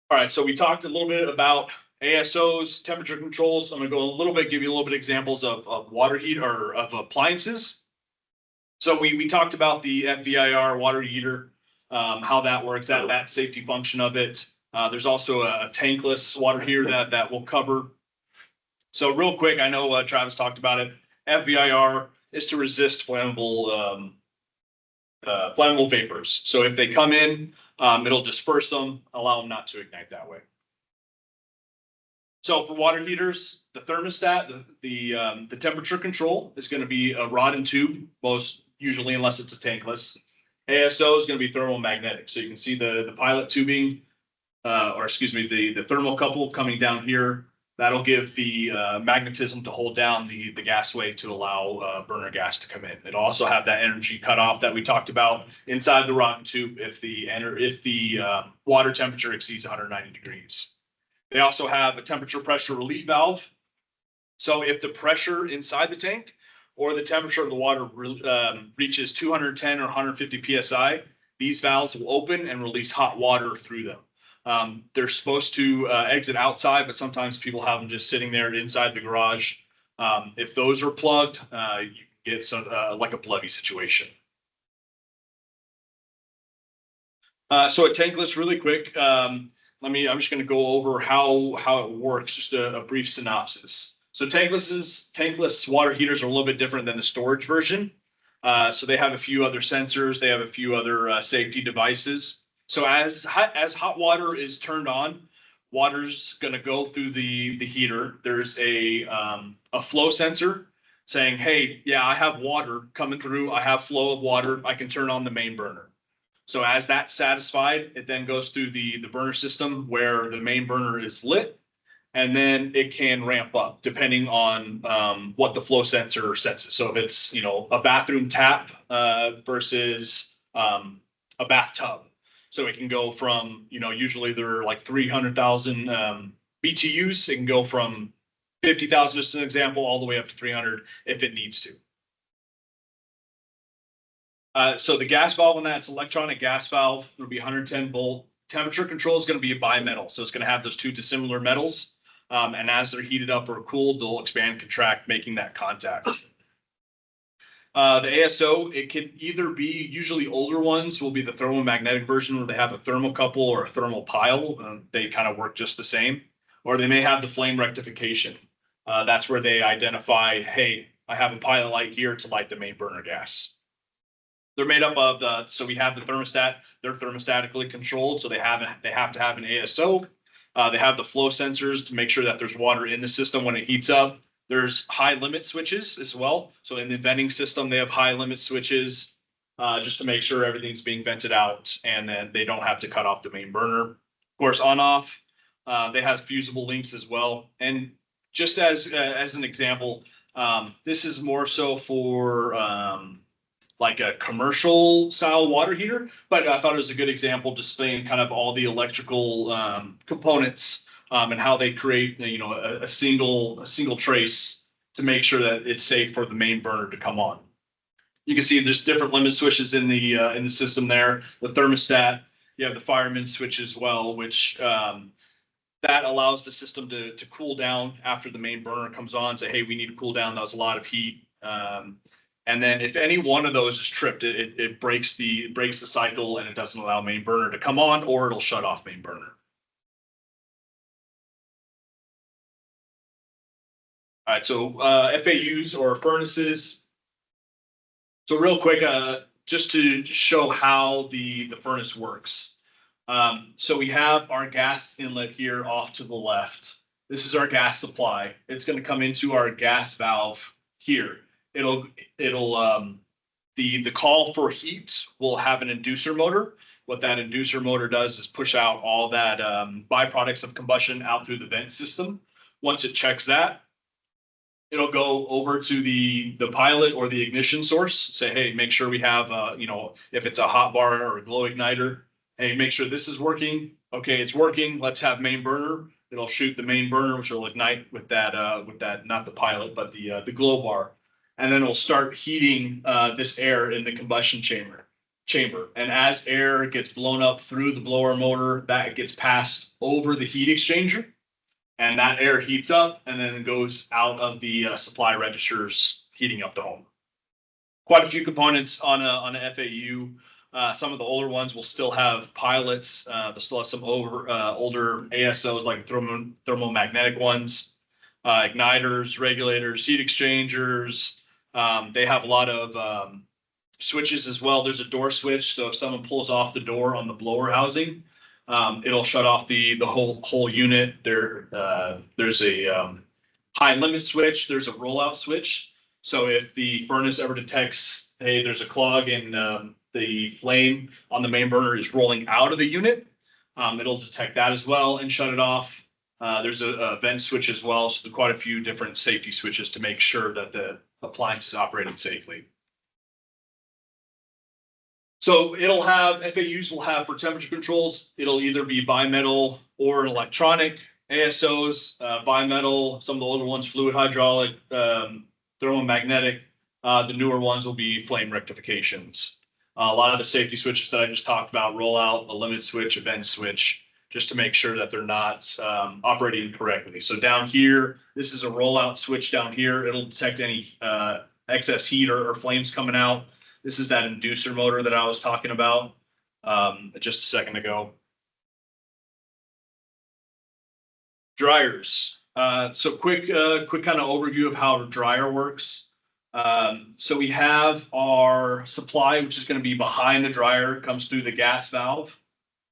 All right, so we talked a little bit about ASOs, temperature controls. I'm gonna go a little bit, give you a little bit examples of water heat or of appliances. So we talked about the NVIAAI water heater, how that works, that safety function of it. There's also a tankless water heater that will cover. So real quick, I know Travis talked about it. NVIAAI is to resist flammable vapors. So if they come in, it'll disperse them, allow them not to ignite that way. So for water heaters, the thermostat, the temperature control is going to be a rod and tube, most usually, unless it's a tankless. ASO is going to be thermomagnetic. So you can see the pilot tubing, or excuse me, the thermocouple coming down here. That'll give the magnetism to hold down the gasway to allow burner gas to come in. It'll also have that energy cutoff that we talked about inside the rod and tube if the water temperature exceeds 190 degrees. They also have a temperature pressure relief valve. So if the pressure inside the tank or the temperature of the water reaches 210 or 150 psi, these valves will open and release hot water through them. They're supposed to exit outside, but sometimes people have them just sitting there inside the garage. If those are plugged, you get some like a bloody situation. So a tankless, really quick. I'm just going to go over how it works, just a brief synopsis. So tankless water heaters are a little bit different than the storage version. So they have a few other sensors. They have a few other safety devices. So as hot water is turned on, water's going to go through the heater. There's a flow sensor saying, hey, yeah, I have water coming through. I have flow of water. I can turn on the main burner. So as that's satisfied, it then goes through the burner system where the main burner is lit, and then it can ramp up depending on what the flow sensor senses. So if it's, a bathroom tap versus a bathtub. So it can go from, usually they're like 300,000 BTUs. It can go from 50,000, just an example, all the way up to 300 if it needs to. So the gas valve on that, it's electronic gas valve. It'll be 110 volt. Temperature control is going to be a bimetal. So it's going to have those two dissimilar metals. And as they're heated up or cooled, they'll expand, contract, making that contact. The ASO, it can either be, usually older ones will be the thermomagnetic version where they have a thermocouple or a thermal pile. They kind of work just the same. Or they may have the flame rectification. That's where they identify, hey, I have a pilot light here to light the main burner gas. They're made up of so we have the thermostat. They're thermostatically controlled, so they have to have an ASO. They have the flow sensors to make sure that there's water in the system when it heats up. There's high limit switches as well. So in the venting system, they have high limit switches just to make sure everything's being vented out, and then they don't have to cut off the main burner. Of course, on off. They have fusible links as well. And just as an example, this is more so for like a commercial style water heater, but I thought it was a good example displaying kind of all the electrical components and how they create, you know, a single trace to make sure that it's safe for the main burner to come on. You can see there's different limit switches in the system there. The thermostat, you have the fireman switch as well, which that allows the system to cool down after the main burner comes on. Say, hey, we need to cool down. That was a lot of heat. And then if any one of those is tripped, it breaks the cycle and it doesn't allow main burner to come on, or it'll shut off main burner. All right, so FAUs or furnaces. So real quick, just to show how the furnace works. So we have our gas inlet here off to the left. This is our gas supply. It's going to come into our gas valve here. The call for heat will have an inducer motor. What that inducer motor does is push out all that byproducts of combustion out through the vent system. Once it checks that, it'll go over to the pilot or the ignition source. Say, hey, make sure we have, you know, if it's a hot bar or a glow igniter, hey, make sure this is working. Okay, it's working. Let's have main burner. It'll shoot the main burner, which will ignite with that, not the pilot, but the glow bar. And then it'll start heating this air in the combustion chamber. And as air gets blown up through the blower motor, that gets passed over the heat exchanger. And that air heats up and then goes out of the supply registers, heating up the home. Quite a few components on a FAU. Some of the older ones will still have pilots. They'll still have some older ASOs like thermomagnetic ones, igniters, regulators, heat exchangers. They have a lot of switches as well. There's a door switch, so if someone pulls off the door on the blower housing, it'll shut off the whole unit. There's a high limit switch. There's a rollout switch. So if the furnace ever detects, hey, there's a clog and the flame on the main burner is rolling out of the unit, it'll detect that as well and shut it off. There's a vent switch as well. So there's quite a few different safety switches to make sure that the appliance is operating safely. So FAUs will have for temperature controls, it'll either be bimetal or an electronic. ASOs, bimetal, some of the older ones, fluid hydraulic, thermomagnetic. The newer ones will be flame rectifications. A lot of the safety switches that I just talked about, rollout, a limit switch, a vent switch, just to make sure that they're not operating correctly. So down here, this is a rollout switch down here. It'll detect any excess heat or flames coming out. This is that inducer motor that I was talking about just a second ago. Dryers. So quick kind of overview of how a dryer works. So we have our supply, which is going to be behind the dryer. It comes through the gas valve,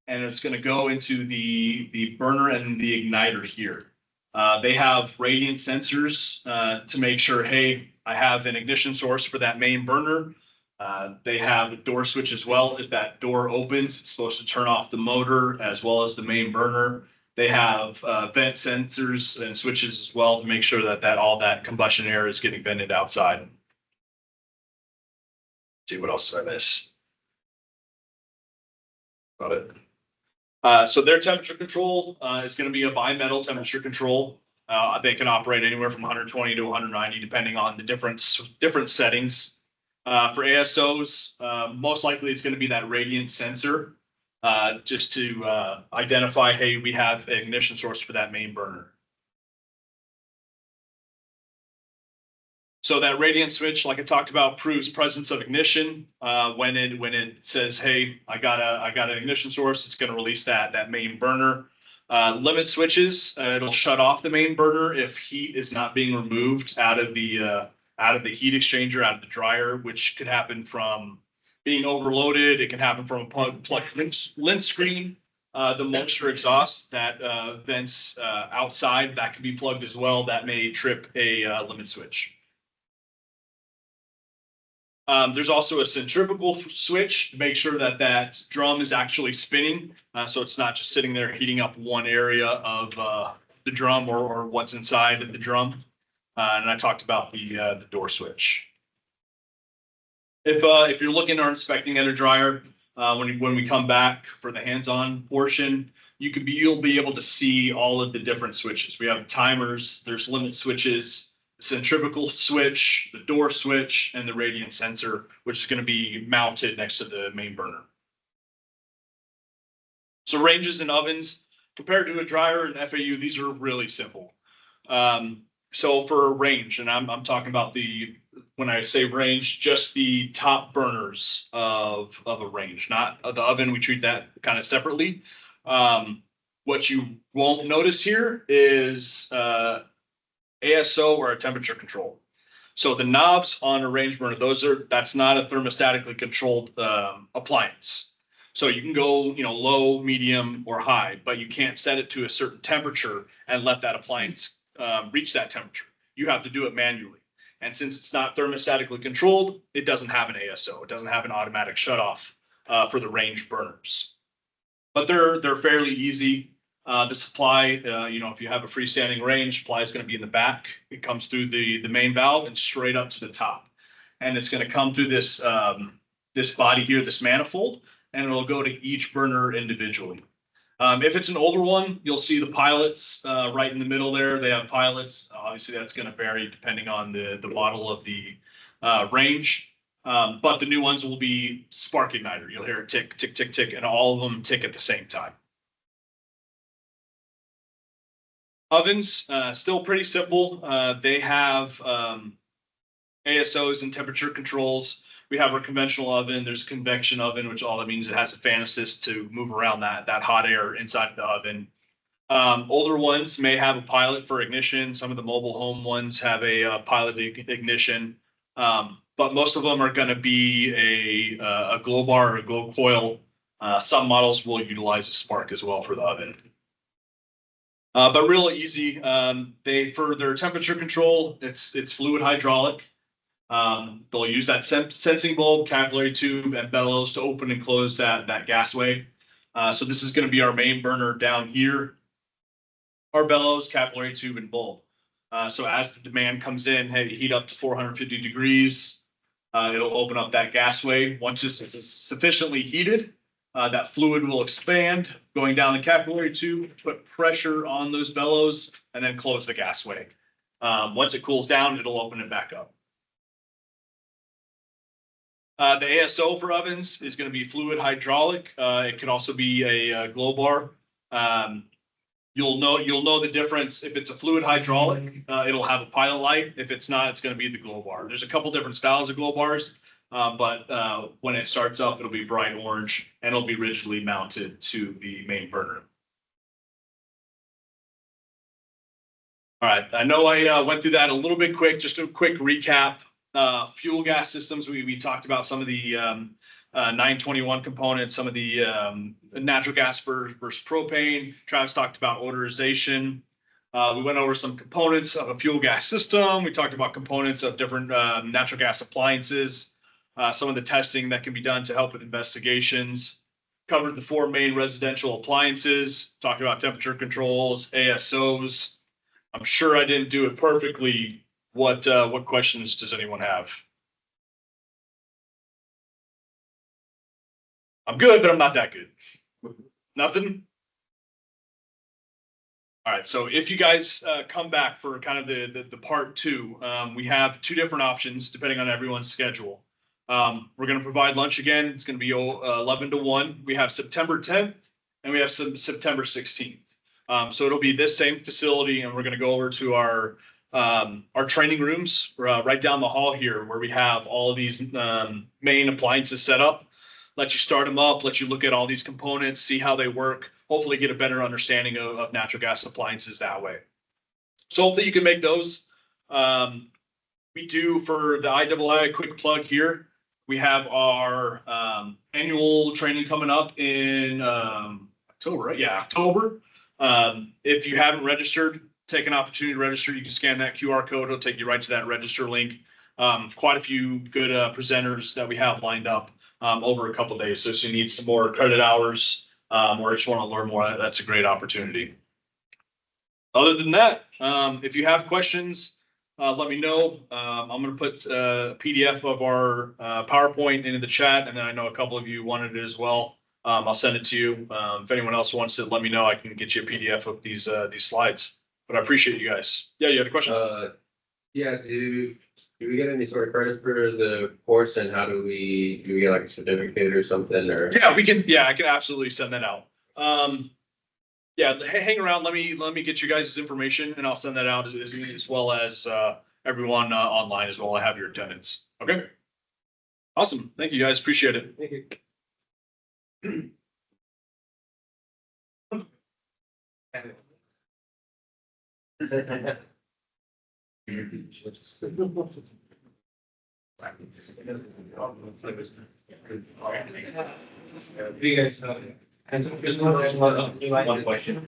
and it's going to go into the burner and the igniter here. They have radiant sensors to make sure, hey, I have an ignition source for that main burner. They have a door switch as well. If that door opens, it's supposed to turn off the motor as well as the main burner. They have vent sensors and switches as well to make sure that all that combustion air is getting vented outside. Let's see, what else did I miss? Got it. So their temperature control is going to be a bimetal temperature control. They can operate anywhere from 120 to 190, depending on the different settings. For ASOs, most likely it's going to be that radiant sensor, just to identify, hey, we have an ignition source for that main burner. So that radiant switch, like I talked about, proves presence of ignition. When it says, hey, I got an ignition source, it's going to release that main burner. Limit switches, it'll shut off the main burner if heat is not being removed out of the heat exchanger, out of the dryer, which could happen from being overloaded. It can happen from a plugged lint screen. The moisture exhaust that vents outside, that can be plugged as well. That may trip a limit switch. There's also a centrifugal switch to make sure that drum is actually spinning. So it's not just sitting there heating up one area of the drum or what's inside of the drum. And I talked about the door switch. If you're looking or inspecting at a dryer, when we come back for the hands-on portion, you'll be able to see all of the different switches. We have timers, there's limit switches, the centrifugal switch, the door switch, and the radiant sensor, which is going to be mounted next to the main burner. So ranges and ovens compared to a dryer and FAU, these are really simple. So for a range, and I'm talking about when I say range, just the top burners of a range, not the oven. We treat that kind of separately. What you won't notice here is ASO or a temperature control. So the knobs on a range burner, that's not a thermostatically controlled appliance. So you can go, low, medium, or high, but you can't set it to a certain temperature and let that appliance reach that temperature. You have to do it manually. And since it's not thermostatically controlled, it doesn't have an ASO. It doesn't have an automatic shutoff for the range burners. But they're fairly easy. The supply, if you have a freestanding range, supply is going to be in the back. It comes through the main valve and straight up to the top. And it's going to come through this body here, this manifold, and it'll go to each burner individually. If it's an older one, you'll see the pilots right in the middle there. They have pilots. Obviously, that's going to vary depending on the model of the range. But the new ones will be spark igniter. You'll hear it tick, tick, tick, tick, and all of them tick at the same time. Ovens, still pretty simple. They have ASOs and temperature controls. We have our conventional oven. There's a convection oven, which all that means it has a fan assist to move around that hot air inside of the oven. Older ones may have a pilot for ignition. Some of the mobile home ones have a pilot ignition, but most of them are going to be a glow bar or a glow coil. Some models will utilize a spark as well for the oven. But real easy. For their temperature control, it's fluid hydraulic. They'll use that sensing bulb, capillary tube, and bellows to open and close that gasway. So this is going to be our main burner down here. Our bellows, capillary tube, and bulb. So as the demand comes in, heat up to 450 degrees, it'll open up that gasway. Once it's sufficiently heated, that fluid will expand, going down the capillary tube, put pressure on those bellows, and then close the gasway. Once it cools down, it'll open it back up. The ASO for ovens is going to be fluid hydraulic. It could also be a glow bar. You'll know the difference. If it's a fluid hydraulic, it'll have a pilot light. If it's not, it's going to be the glow bar. There's a couple different styles of glow bars, but when it starts up, it'll be bright orange and it'll be rigidly mounted to the main burner. All right, I know I went through that a little bit quick. Just a quick recap. Fuel gas systems, we talked about some of the 921 components, some of the natural gas versus propane. Travis talked about odorization. We went over some components of a fuel gas system. We talked about components of different natural gas appliances, some of the testing that can be done to help with investigations. Covered the 4 main residential appliances, talked about temperature controls, ASOs. I'm sure I didn't do it perfectly. What questions does anyone have? I'm good, but I'm not that good. Nothing? All right, so if you guys come back for kind of the part 2, we have 2 different options depending on everyone's schedule. We're going to provide lunch again. It's going to be 11 to 1. We have September 10th and we have September 16th. So it'll be this same facility, and we're going to go over to our training rooms right down the hall here, where we have all of these main appliances set up. Let you start them up, let you look at all these components, see how they work, hopefully get a better understanding of natural gas appliances that way. So hopefully you can make those. We do for the NVIAAI, a quick plug here. We have our annual training coming up in October, right? Yeah, October. If you haven't registered, take an opportunity to register. You can scan that QR code. It'll take you right to that register link. Quite a few good presenters that we have lined up over a couple of days. So if you need some more credit hours or just want to learn more, that's a great opportunity. Other than that, if you have questions, let me know. I'm gonna put a PDF of our PowerPoint into the chat, and then I know a couple of you wanted it as well. I'll send it to you. If anyone else wants it, let me know. I can get you a PDF of these slides. But I appreciate you guys. Yeah, you had a question? Yeah, do we get any sort of credit for the course and how do we get like a certificate or something or? Yeah, we can. Yeah, I can absolutely send that out. Yeah, hang around. Let me get you guys' information, and I'll send that out as well as everyone online as well. I have your attendance. Okay. Awesome. Thank you guys. Appreciate it. Thank you. Do you guys? One question.